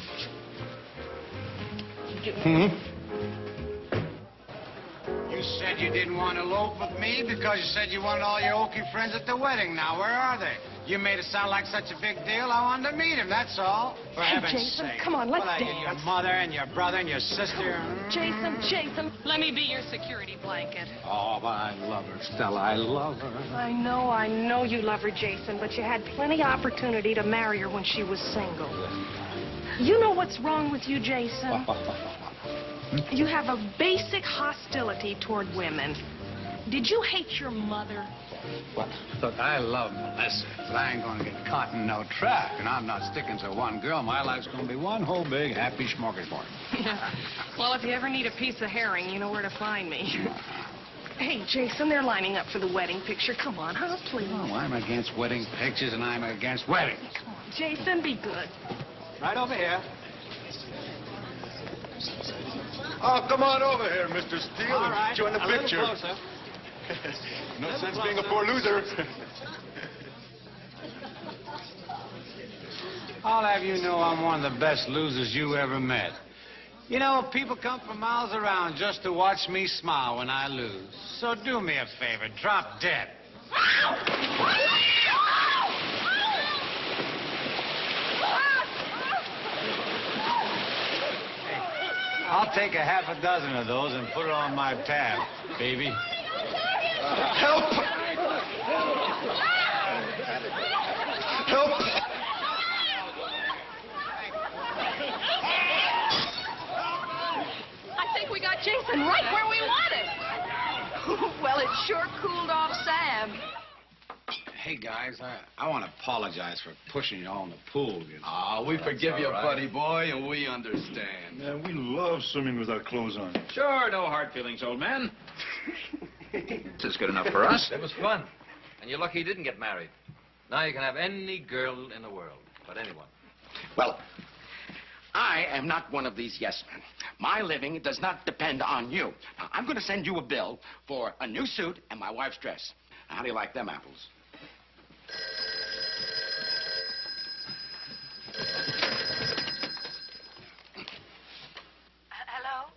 Speaker 1: You said you didn't want to elope with me because you said you wanted all your Okie friends at the wedding. Now, where are they? You made it sound like such a big deal. I wanted to meet him, that's all. For heaven's
Speaker 16: Jason,
Speaker 1: sake.
Speaker 16: come on, let's
Speaker 1: dance.
Speaker 16: dance.
Speaker 1: Your mother and your brother and your sister.
Speaker 16: Jason, let me be your security blanket.
Speaker 14: Oh, but I love her, Stella. I love her.
Speaker 16: I know you love her, Jason, but you had plenty of opportunity to marry her when she was single. You know what's wrong with you, Jason? You have a basic hostility toward women.
Speaker 12: Did you hate your mother?
Speaker 1: Well, look, I love Melissa, but I ain't gonna get caught in no trap. And I'm not sticking to one girl. My life's gonna be one whole big happy smorgasbord.
Speaker 16: Well, if you ever need a piece of herring, you know where to find me. Hey, Jason, they're lining up for the wedding picture. Come on, huh, please?
Speaker 1: Oh, I'm against wedding pictures, and I'm against weddings.
Speaker 16: Come on, Jason, be good.
Speaker 1: Right over here.
Speaker 20: Oh, come on over here, Mr. Steele,
Speaker 1: All right.
Speaker 20: and join the
Speaker 1: A little
Speaker 20: picture.
Speaker 1: closer.
Speaker 20: No sense being a poor loser.
Speaker 1: I'll have you know I'm one of the best losers you ever met. You know, people come from miles around just to watch me smile when I lose. So do me a favor, drop dead. I'll take a half a dozen of those and put it on my tab, baby.
Speaker 20: Help! Help!
Speaker 12: I think we got Jason right where we wanted. Well, it sure cooled off Sam.
Speaker 1: Hey, guys, I want to apologize for pushing you all in the pool.
Speaker 6: Oh, we forgive you, buddy boy, and we understand.
Speaker 7: Man, we love swimming with our clothes on.
Speaker 8: Sure, no hard feelings, old man. This is good enough for us.
Speaker 3: It was fun. And you're lucky you didn't get married. Now you can have any girl in the world, but anyone.
Speaker 15: Well, I am not one of these yes men. My living does not depend on you. Now, I'm going to send you a bill for a new suit and my wife's dress. Now, how do you like them apples?
Speaker 12: Hello?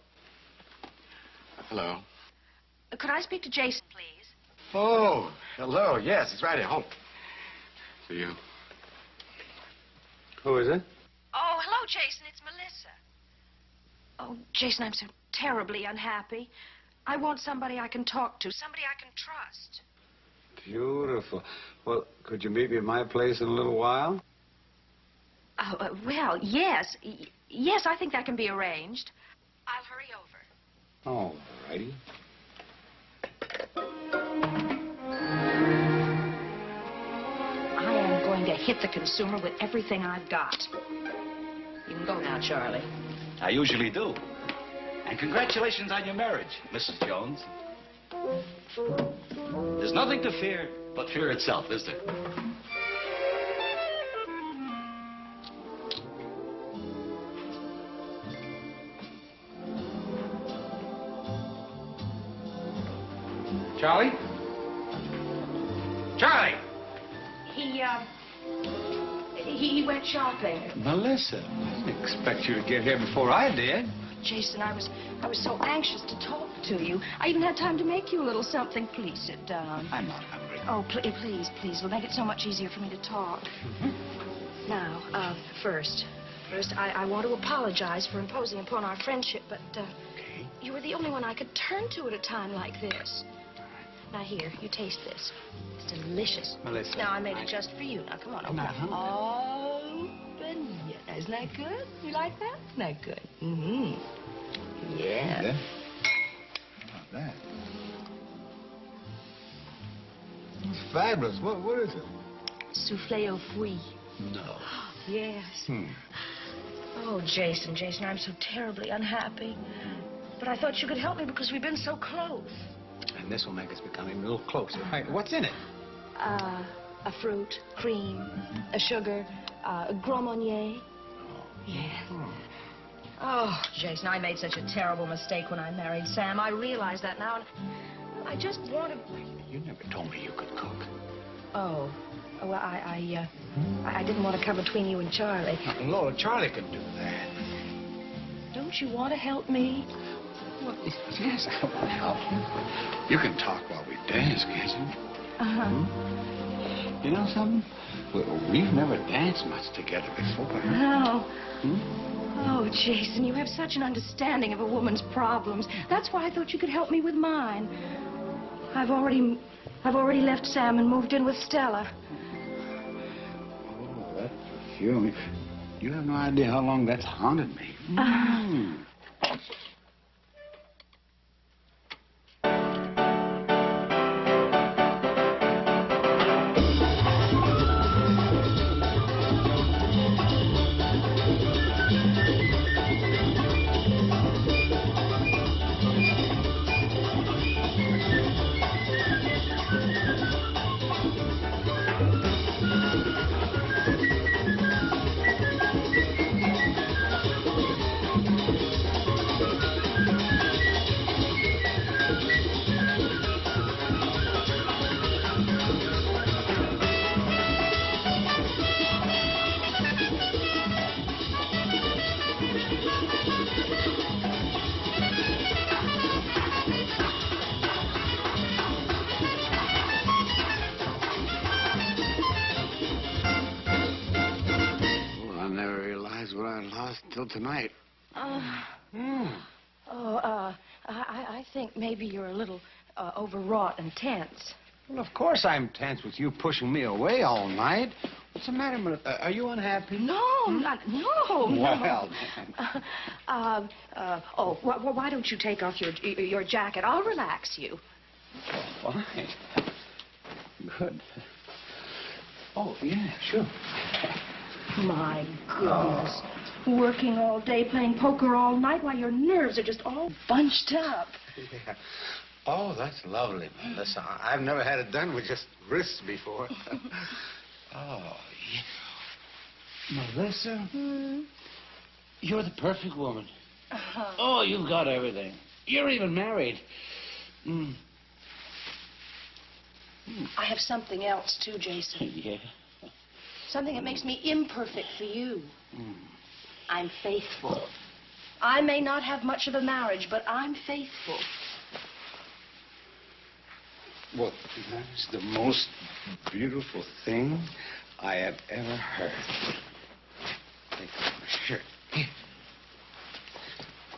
Speaker 15: Hello.
Speaker 12: Could I speak to Jason, please?
Speaker 15: Oh, hello. Yes, he's right at home. To you.
Speaker 1: Who is it?
Speaker 12: Oh, hello, Jason. It's Melissa. Oh, Jason, I'm so terribly unhappy. I want somebody I can talk to, somebody I can trust.
Speaker 1: Beautiful. Well, could you meet me at my place in a little while?
Speaker 12: Oh, well, yes. Yes, I think that can be arranged. I'll hurry over.
Speaker 1: All righty.
Speaker 12: I am going to hit the consumer with everything I've got. You can go now, Charlie.
Speaker 13: I usually do. And congratulations on your marriage, Mrs. Jones. There's nothing to fear but fear itself, is there?
Speaker 1: Charlie? Charlie!
Speaker 12: He went shopping.
Speaker 1: Melissa, I didn't expect you to get here before I did.
Speaker 12: Jason, I was so anxious to talk to you. I even had time to make you a little something. Please sit down.
Speaker 1: I'm not hungry.
Speaker 12: Oh, please. It'll make it so much easier for me to talk. Now, first, I want to apologize for imposing upon our friendship, but you were the only one I could turn to at a time like this. Now, here, you taste this. It's delicious.
Speaker 1: Melissa.
Speaker 12: Now, I made it just for you. Now, come on, open it. Open. Yeah. Isn't that good? You like that? Isn't that good? Mm-hmm. Yeah.
Speaker 1: How about that? It's fabulous. What is it?
Speaker 12: Soufflé aux fruits.
Speaker 1: No.
Speaker 12: Yes. Oh, Jason, I'm so terribly unhappy. But I thought you could help me because we've been so close.
Speaker 1: And this will make us become a little closer. Right. What's in it?
Speaker 12: A fruit, cream, a sugar, a Grand Marnier. Yeah. Oh, Jason, I made such a terrible mistake when I married Sam. I realize that now. And I just wanted...
Speaker 1: You never told me you could cook.
Speaker 12: Oh. Well, I didn't want to come between you and Charlie.
Speaker 1: No, Lord, Charlie could do that.
Speaker 12: Don't you want to help me?
Speaker 1: Well, yes, I want to help you. You can talk while we dance, can't you?
Speaker 12: Uh-huh.
Speaker 1: You know something? We've never danced much together before.
Speaker 12: No. Oh, Jason, you have such an understanding of a woman's problems. That's why I thought you could help me with mine. I've already left Sam and moved in with Stella.
Speaker 1: Oh, that perfume. You have no idea how long that's haunted me.
Speaker 6: handle tonight.
Speaker 12: I think maybe you're a little overwrought and tense.
Speaker 14: Well, of course I'm tense with you pushing me away all night. What's the matter, Melissa? Are you unhappy?
Speaker 12: No, no.
Speaker 14: Well,
Speaker 12: Why don't you take off your jacket? I'll relax you.
Speaker 14: fine. Good. Oh, yeah, sure.
Speaker 12: My goodness. Working all day, playing poker all night while your nerves are just all bunched up.
Speaker 14: Yeah. Oh, that's lovely, Melissa. I've never had it done with just wrists before. Oh, yeah. Melissa, you're the perfect woman. Oh, you've got everything. You're even married.
Speaker 12: I have something else, too, Jason.
Speaker 14: Yeah.
Speaker 12: Something that makes me imperfect for you. I'm faithful. I may not have much of a marriage, but I'm faithful.
Speaker 14: Well, that's the most beautiful thing I have ever heard. Take off my shirt. Here.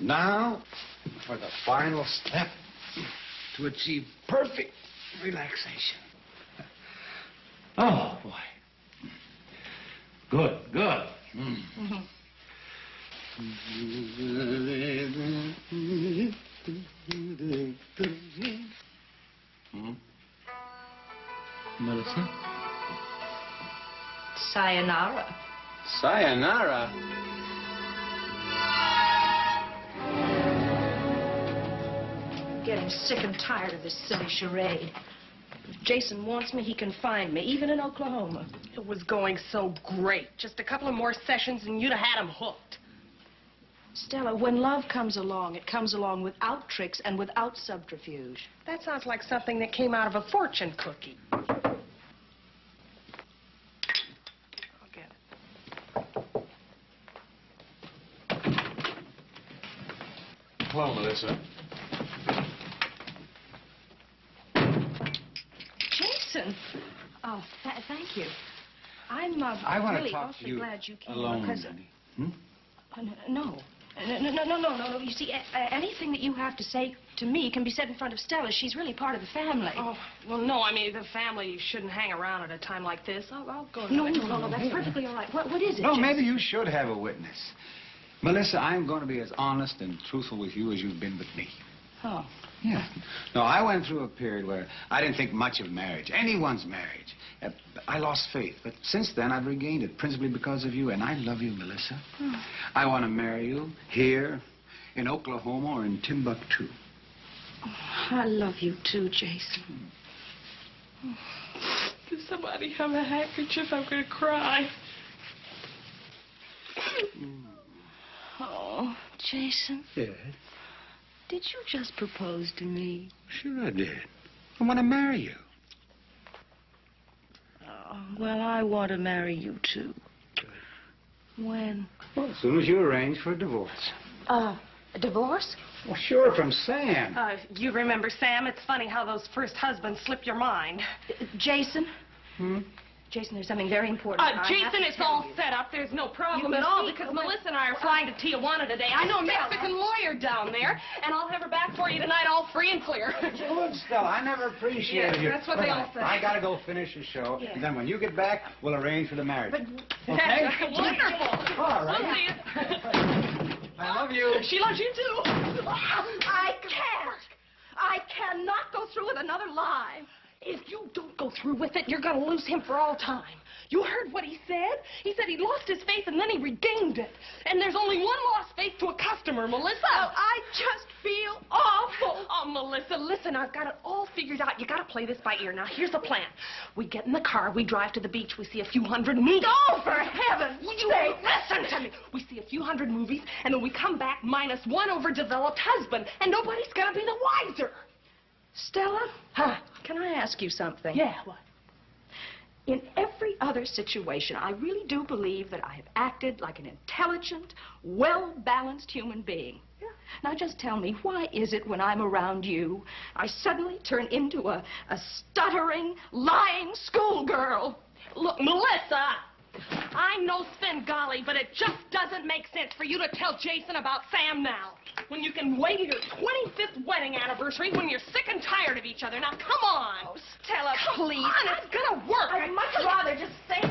Speaker 14: Now, for the final step to achieve perfect relaxation. Oh, boy. Good, good. Melissa?
Speaker 12: Sayonara.
Speaker 14: Sayonara?
Speaker 12: Getting sick and tired of this silly charade. If Jason wants me, he can find me, even in Oklahoma.
Speaker 16: It was going so great. Just a couple of more sessions and you'd have had him hooked.
Speaker 12: Stella, when love comes along, it comes along without tricks and without subterfuge.
Speaker 16: That sounds like something that came out of a fortune cookie. I'll get it.
Speaker 14: Hello, Melissa.
Speaker 12: Jason! Oh, thank you. I'm
Speaker 14: I want to
Speaker 12: really
Speaker 14: talk
Speaker 12: awfully
Speaker 14: to you
Speaker 12: glad you came
Speaker 14: alone,
Speaker 12: because...
Speaker 14: Eddie.
Speaker 12: No. No. You see, anything that you have to say to me can be said in front of Stella. She's really part of the family.
Speaker 16: Oh, well, no, I mean, the family shouldn't hang around at a time like this. I'll go.
Speaker 12: No, that's perfectly all right. What is it,
Speaker 14: No,
Speaker 12: Jason?
Speaker 14: maybe you should have a witness. Melissa, I'm going to be as honest and truthful with you as you've been with me.
Speaker 12: Oh.
Speaker 14: Yeah. No, I went through a period where I didn't think much of marriage, anyone's marriage. I lost faith, but since then I've regained it, principally because of you, and I love you, Melissa. I want to marry you here, in Oklahoma, or in Timbuktu.
Speaker 12: Oh, I love you too, Jason.
Speaker 16: Does somebody have a handkerchief? I'm going to cry.
Speaker 12: Oh, Jason.
Speaker 14: Yes?
Speaker 12: Did you just propose to me?
Speaker 14: Sure I did. I want to marry you.
Speaker 12: Oh, well, I want to marry you, too. When?
Speaker 14: Well, as soon as you arrange for a divorce.
Speaker 12: A divorce?
Speaker 14: Well, sure, from Sam.
Speaker 16: You remember Sam? It's funny how those first husbands slip your mind.
Speaker 12: Jason? Jason, there's something very important.
Speaker 16: Jason, it's all set up. There's no problem at all because Melissa and I are flying to Tijuana today. I know a Mexican lawyer down there, and I'll have her back for you tonight all free and clear.
Speaker 14: Good, Stella. I never appreciated you.
Speaker 16: That's what they all say.
Speaker 14: I got to go finish the show, and then when you get back, we'll arrange for the marriage.
Speaker 16: Okay? Wonderful.
Speaker 14: All right.
Speaker 16: We'll see you.
Speaker 14: I love you.
Speaker 16: She loves you, too.
Speaker 12: I can't. I cannot go through with another lie.
Speaker 16: If you don't go through with it, you're going to lose him for all time. You heard what he said? He said he lost his faith and then he regained it. And there's only one lost faith to a customer, Melissa.
Speaker 12: Oh, I just feel awful.
Speaker 16: Oh, Melissa, listen, I've got it all figured out. You got to play this by ear. Now, here's the plan. We get in the car, we drive to the beach, we see a few hundred movies.
Speaker 12: Oh, for heaven's sake.
Speaker 16: Listen to me. We see a few hundred movies, and then we come back minus one overdeveloped husband, and nobody's going to be the wiser.
Speaker 12: Stella? Can I ask you something?
Speaker 16: Yeah, what?
Speaker 12: In every other situation, I really do believe that I have acted like an intelligent, well-balanced human being. Yeah. Now, just tell me, why is it when I'm around you, I suddenly turn into a stuttering, lying schoolgirl?
Speaker 16: Look, Melissa, I know Svengali, but it just doesn't make sense for you to tell Jason about Sam now. When you can wait your 25th wedding anniversary when you're sick and tired of each other. Now, come on.
Speaker 12: Oh, Stella, please.
Speaker 16: Come on, it's gonna work.
Speaker 12: I'd much rather just say...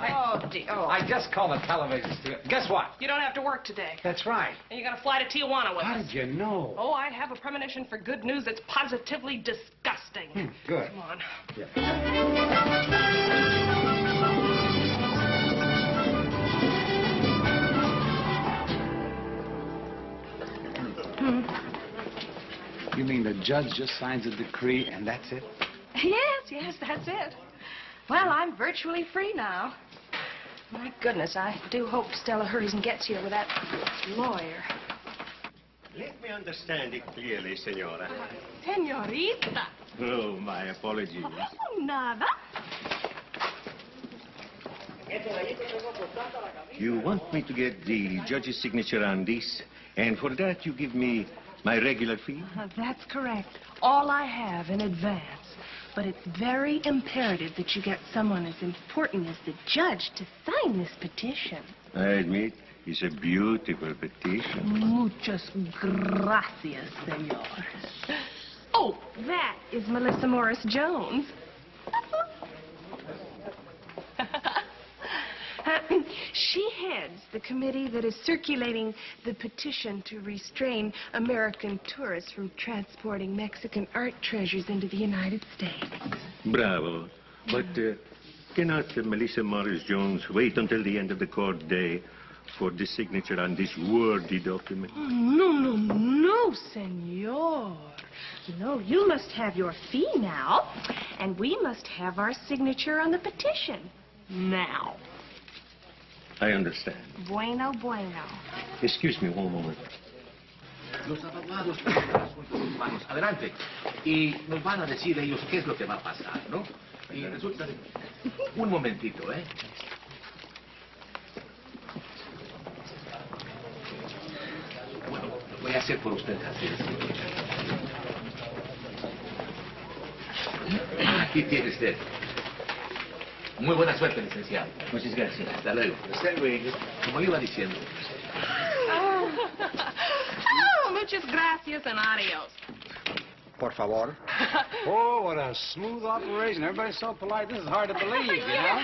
Speaker 12: Oh, dear. Oh.
Speaker 14: I just called the television studio. Guess what?
Speaker 16: You don't have to work today.
Speaker 14: That's right.
Speaker 16: And you got to fly to Tijuana with
Speaker 14: How
Speaker 16: us.
Speaker 14: did you know?
Speaker 16: Oh, I have a premonition for good news that's positively disgusting.
Speaker 14: Good.
Speaker 16: Come on.
Speaker 14: You mean the judge just signs a decree and that's it?
Speaker 12: Yes, that's it. Well, I'm virtually free now. My goodness, I do hope Stella hurries and gets here with that lawyer.
Speaker 21: Let me understand it clearly, Senora.
Speaker 16: Senorita.
Speaker 21: Oh, my apologies.
Speaker 16: Oh, nada.
Speaker 21: You want me to get the judge's signature on this, and for that you give me my regular fee?
Speaker 12: That's correct. All I have in advance. But it's very imperative that you get someone as important as the judge to sign this petition.
Speaker 21: I admit, it's a beautiful petition.
Speaker 12: Muchas gracias, senor. Oh, that is Melissa Morris Jones. She heads the committee that is circulating the petition to restrain American tourists from transporting Mexican art treasures into the United States.
Speaker 21: Bravo. But cannot Melissa Morris Jones wait until the end of the court day for the signature on this worthy document?
Speaker 12: No, senor. No, you must have your fee now, and we must have our signature on the petition now.
Speaker 21: I understand.
Speaker 12: Bueno.
Speaker 21: Excuse me one moment.
Speaker 3: Los abogados tienen el asunto en sus manos. Adelante. Y nos van a decir ellos qué es lo que va a pasar, ¿no? Y resulta... Un momentito, ¿eh? Bueno, lo voy a hacer por usted, aquí tiene usted. Muy buena suerte, licenciado. Muchas gracias. Hasta luego. Hasta luego. Como le iba diciendo.
Speaker 16: Oh, muchas gracias and adios.
Speaker 14: Por favor. Oh, what a smooth operation. Everybody's so polite. This is hard to believe, you know?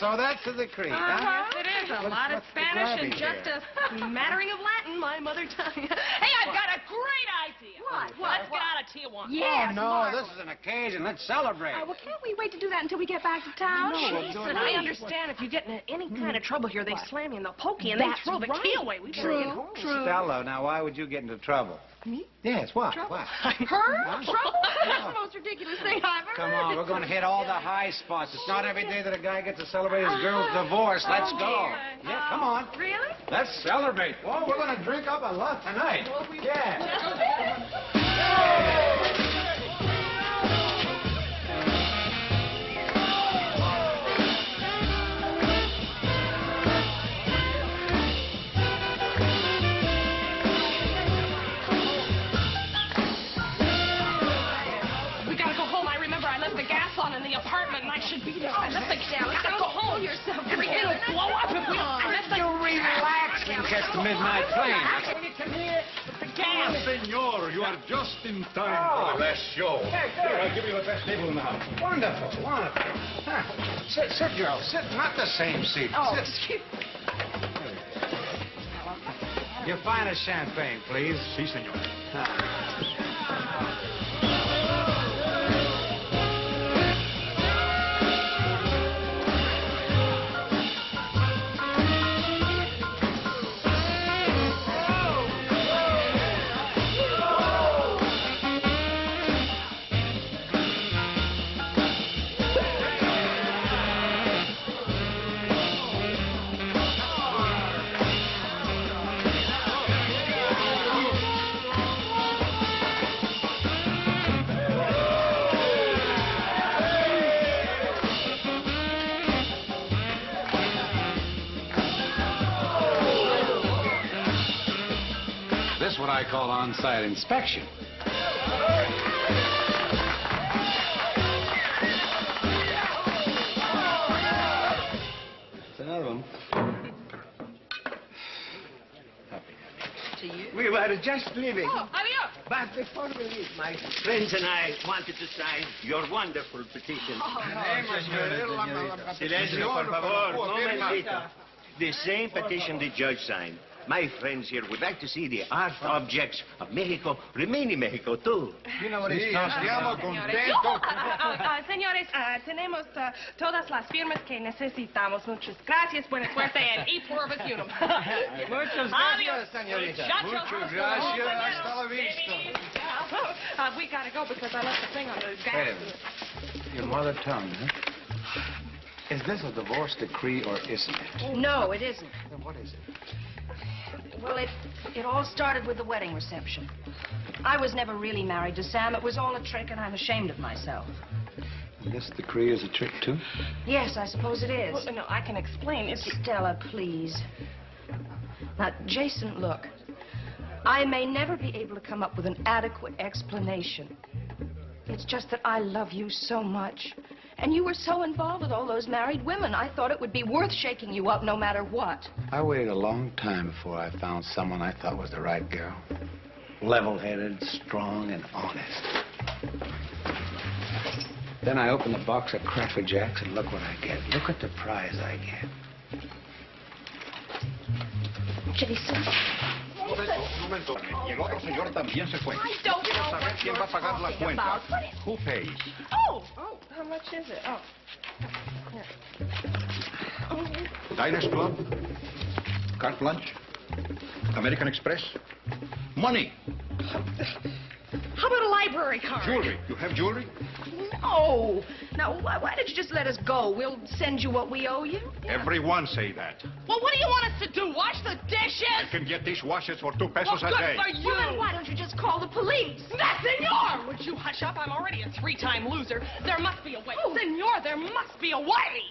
Speaker 14: So that's the decree, huh?
Speaker 16: Yes, it is. A lot of Spanish and just a mattering of Latin, my mother tongue. Hey, I've got a great idea. What? Let's get out of Tijuana.
Speaker 1: Oh, no, this is an occasion. Let's celebrate.
Speaker 12: Well, can't we wait to do that until we get back to town?
Speaker 16: Jason, I understand if you get into any kind of trouble here, they slam you in the pokey and they throw the key away. We better get home.
Speaker 14: Stella, now why would you get into trouble?
Speaker 12: Me?
Speaker 14: Yes, why?
Speaker 12: Trouble?
Speaker 14: Why?
Speaker 12: Her? Trouble? That's the most ridiculous thing I've ever
Speaker 1: Come
Speaker 12: heard.
Speaker 1: on, we're going to hit all the high spots. It's not every day that a guy gets to celebrate his girl's divorce. Let's go.
Speaker 12: Dear.
Speaker 1: Yeah, come on.
Speaker 12: Really?
Speaker 1: Let's celebrate. Oh, we're going to drink up a lot tonight. Yeah.
Speaker 16: Should be there. I left the gas. Gotta go home. Yourself. Everything will blow up if we don't.
Speaker 1: You relax and catch the midnight plane.
Speaker 16: When you come here with the gas.
Speaker 7: Senor, you are just in time
Speaker 1: Oh,
Speaker 7: for the best show.
Speaker 1: Hey,
Speaker 7: Here, I'll give you the best table in the house.
Speaker 1: Wonderful, wonderful. Huh. Sit, girl. Sit. Not the same seat.
Speaker 12: Oh,
Speaker 1: Sit.
Speaker 12: excuse me.
Speaker 1: Your finest champagne, please.
Speaker 7: Si, senor.
Speaker 1: This is what I call on-site inspection.
Speaker 21: were just leaving.
Speaker 9: Oh, adios.
Speaker 21: But before we leave, my friends and I wanted to sign your wonderful petition. Silencio, por favor. Momentito. The same petition the judge signed. My friends here would like to see the art objects of Mexico remain in Mexico, too.
Speaker 14: You know what he's talking about?
Speaker 16: Señores, tenemos todas las firmas que necesitamos. Muchas gracias. Buena suerte and e pluribus unum.
Speaker 14: Muchas gracias, señorita. Muchas gracias. Hasta la vista.
Speaker 16: We gotta go because I left the thing on the gas.
Speaker 14: Your mother tongue, huh? Is this a divorce decree or isn't it?
Speaker 12: No, it isn't.
Speaker 14: Then what is it?
Speaker 12: Well, it all started with the wedding reception. I was never really married to Sam. It was all a trick, and I'm ashamed of myself.
Speaker 14: And this decree is a trick, too?
Speaker 12: Yes, I suppose it is.
Speaker 16: Well, no, I can explain. It's
Speaker 12: Stella, please. Now, Jason, look. I may never be able to come up with an adequate explanation. It's just that I love you so much. And you were so involved with all those married women. I thought it would be worth shaking you up no matter what.
Speaker 14: I waited a long time before I found someone I thought was the right girl. Level-headed, strong, and honest. Then I opened the box of Cracker Jacks, and look what I get. Look at the prize I get.
Speaker 12: Jason.
Speaker 7: Un momento. Y el otro señor también se fue.
Speaker 16: I don't
Speaker 7: Quiero
Speaker 16: know
Speaker 7: saber
Speaker 16: what
Speaker 7: quién
Speaker 16: you're
Speaker 7: va a pagar la
Speaker 16: talking
Speaker 7: cuenta.
Speaker 16: about.
Speaker 7: Who pays?
Speaker 16: Oh, how much is it? Oh.
Speaker 7: Diners Club? Carte Blanche? American Express? Money.
Speaker 16: How about a library card?
Speaker 7: Jewelry. You have jewelry?
Speaker 12: No. Now, why don't you just let us go? We'll send you what we owe you.
Speaker 7: Everyone say that.
Speaker 9: Well, what do you want us to do? Wash the dishes?
Speaker 7: I can get dishwashers for 2 pesos
Speaker 9: Well,
Speaker 7: a
Speaker 9: good
Speaker 7: day.
Speaker 9: for you.
Speaker 12: Well, then why don't you just call the police?
Speaker 9: Senor! Would you hush up? I'm already a 3-time loser. There must be a way. Senor, there must be a way.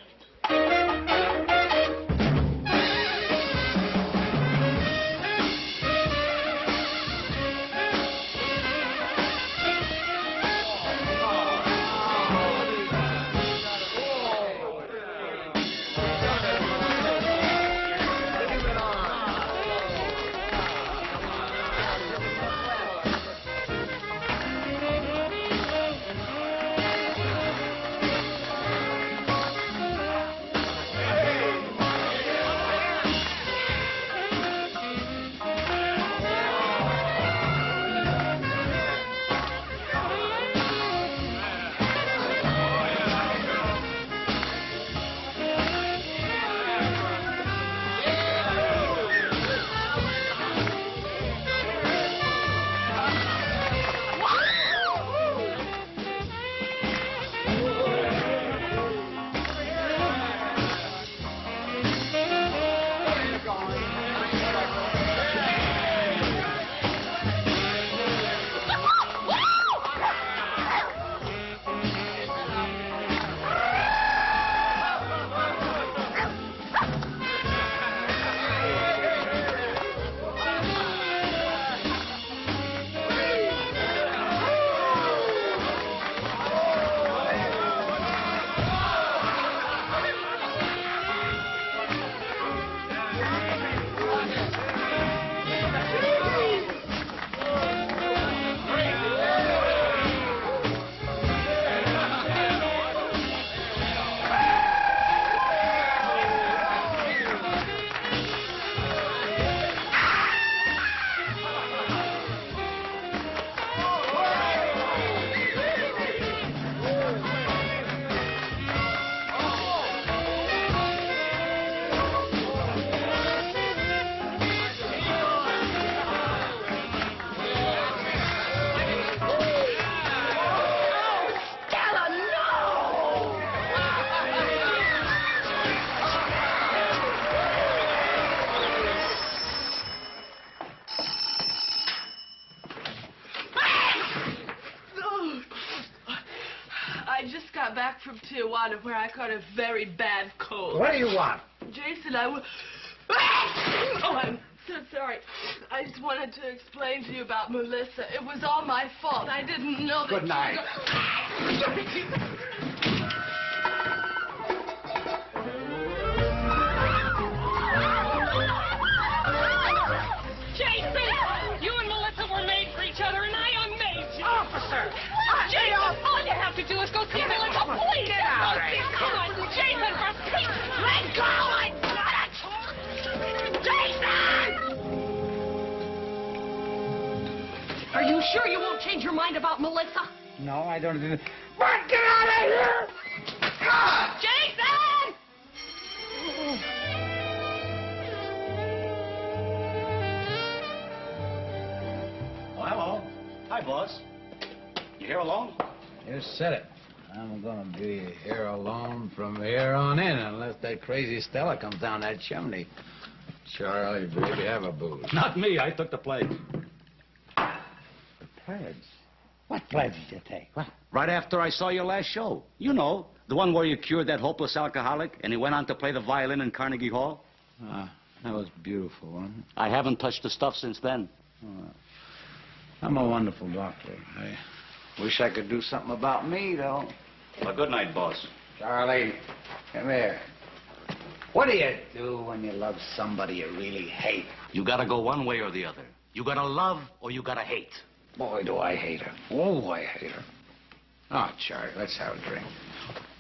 Speaker 9: Back from Tijuana where I caught a very bad cold.
Speaker 14: What do you want?
Speaker 9: Jason, Oh, I'm so sorry. I just wanted to explain to you about Melissa. It was all my fault. I didn't know that.
Speaker 14: Good night.
Speaker 9: Jason! You
Speaker 16: sure you won't change your mind about Melissa?
Speaker 14: No, I don't.
Speaker 5: But get out of here! God!
Speaker 16: Jason!
Speaker 13: Oh, hello. Hi, boss. You here alone?
Speaker 14: You said it. I'm gonna be here alone from here on in, unless that crazy Stella comes down that chimney. Charlie, baby, have a booze.
Speaker 13: Not me. I took the pledge.
Speaker 14: The pledge? What pledge did you take? What?
Speaker 13: Right after I saw your last show. You know, the one where you cured that hopeless alcoholic and he went on to play the violin in Carnegie Hall.
Speaker 14: That was beautiful, wasn't it?
Speaker 13: I haven't touched the stuff since then.
Speaker 14: I'm a wonderful doctor. I wish I could do something about me, though.
Speaker 13: Well, good night, boss.
Speaker 14: Charlie, come here. What do you do when you love somebody you really hate?
Speaker 13: You gotta go one way or the other. You gotta love or you gotta hate.
Speaker 14: Boy, do I hate her. Oh, I hate her. Oh, Charlie, let's have a drink.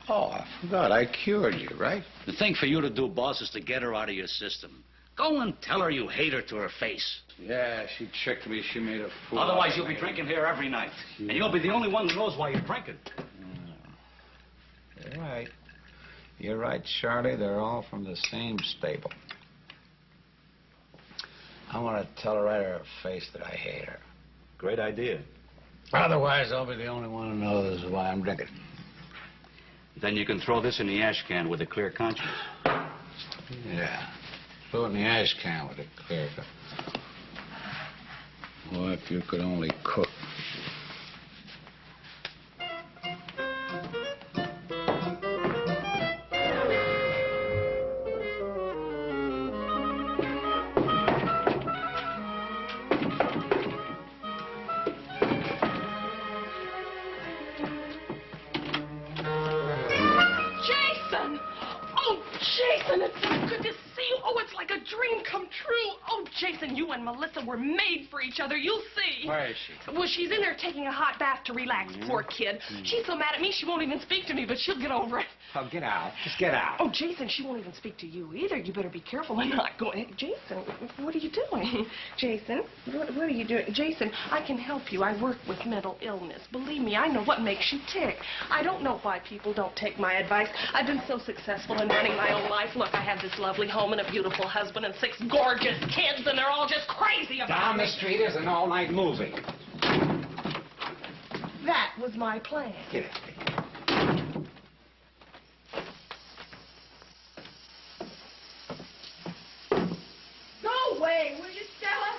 Speaker 14: Oh, I forgot. I cured you, right?
Speaker 13: The thing for you to do, boss, is to get her out of your system. Go and tell her you hate her to her face.
Speaker 14: Yeah, she tricked me. She made a fool.
Speaker 13: Otherwise,
Speaker 14: out
Speaker 13: you'll
Speaker 14: of
Speaker 13: be
Speaker 14: me.
Speaker 13: drinking here every night. And you'll be the only one who knows why you're drinking.
Speaker 14: You're right. You're right, Charlie. They're all from the same stable. I want to tell her right to her face that I hate her.
Speaker 13: Great idea.
Speaker 14: Otherwise, I'll be the only one who knows why I'm drinking.
Speaker 13: Then you can throw this in the ash can with a clear conscience.
Speaker 14: Yeah. Throw it in the ash can with a clear cut. Boy, if you could only cook.
Speaker 16: Jason! Oh, Jason, it's so good to see you. Oh, it's like a dream come true. Oh, Jason, you and Melissa were made for each other. You'll see.
Speaker 14: Where is she?
Speaker 16: Well, she's in there taking a hot bath to relax, poor kid. She's so mad at me, she won't even speak to me, but she'll get over it.
Speaker 14: Oh, get out. Just get out.
Speaker 16: Oh, Jason, she won't even speak to you either. You better be careful and not go. Hey, Jason, what are you doing? Jason, what are you doing? Jason, I can help you. I work with mental illness. Believe me, I know what makes you tick. I don't know why people don't take my advice. I've been so successful in running my own life. Look, I have this lovely home and a beautiful husband and 6 gorgeous kids, and they're all just crazy about
Speaker 14: Down
Speaker 16: me.
Speaker 14: the street is an all-night movie.
Speaker 16: That was my plan.
Speaker 14: Get it.
Speaker 16: Go away, will you, Stella?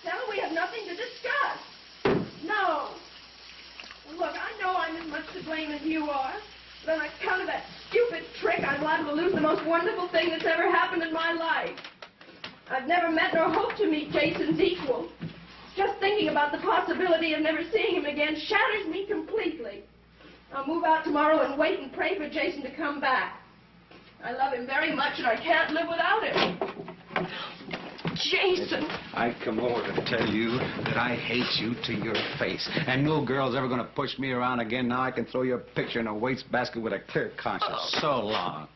Speaker 16: Stella, we have nothing to discuss. No. Look, I know I'm as much to blame as you are. But on account of that stupid trick, I'm liable to lose the most wonderful thing that's ever happened in my life. I've never met nor hoped to meet Jason's equal. Just thinking about the possibility of never seeing him again shatters me completely. I'll move out tomorrow and wait and pray for Jason to come back. I love him very much, and I can't live without him. Jason!
Speaker 14: I come over to tell you that I hate you to your face. And no girl's ever going to push me around again. Now I can throw your picture in a wastebasket with a clear conscience. So long.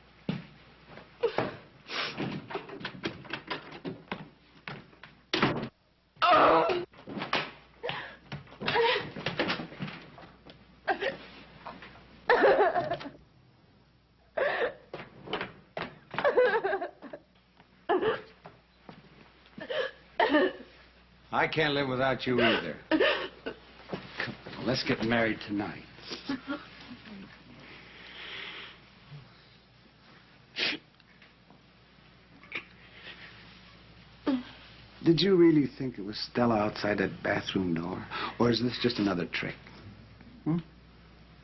Speaker 14: I can't live without you either. Come on, let's get married tonight. Did you really think it was Stella outside that bathroom door? Or is this just another trick?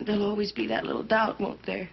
Speaker 16: There'll always be that little doubt, won't there?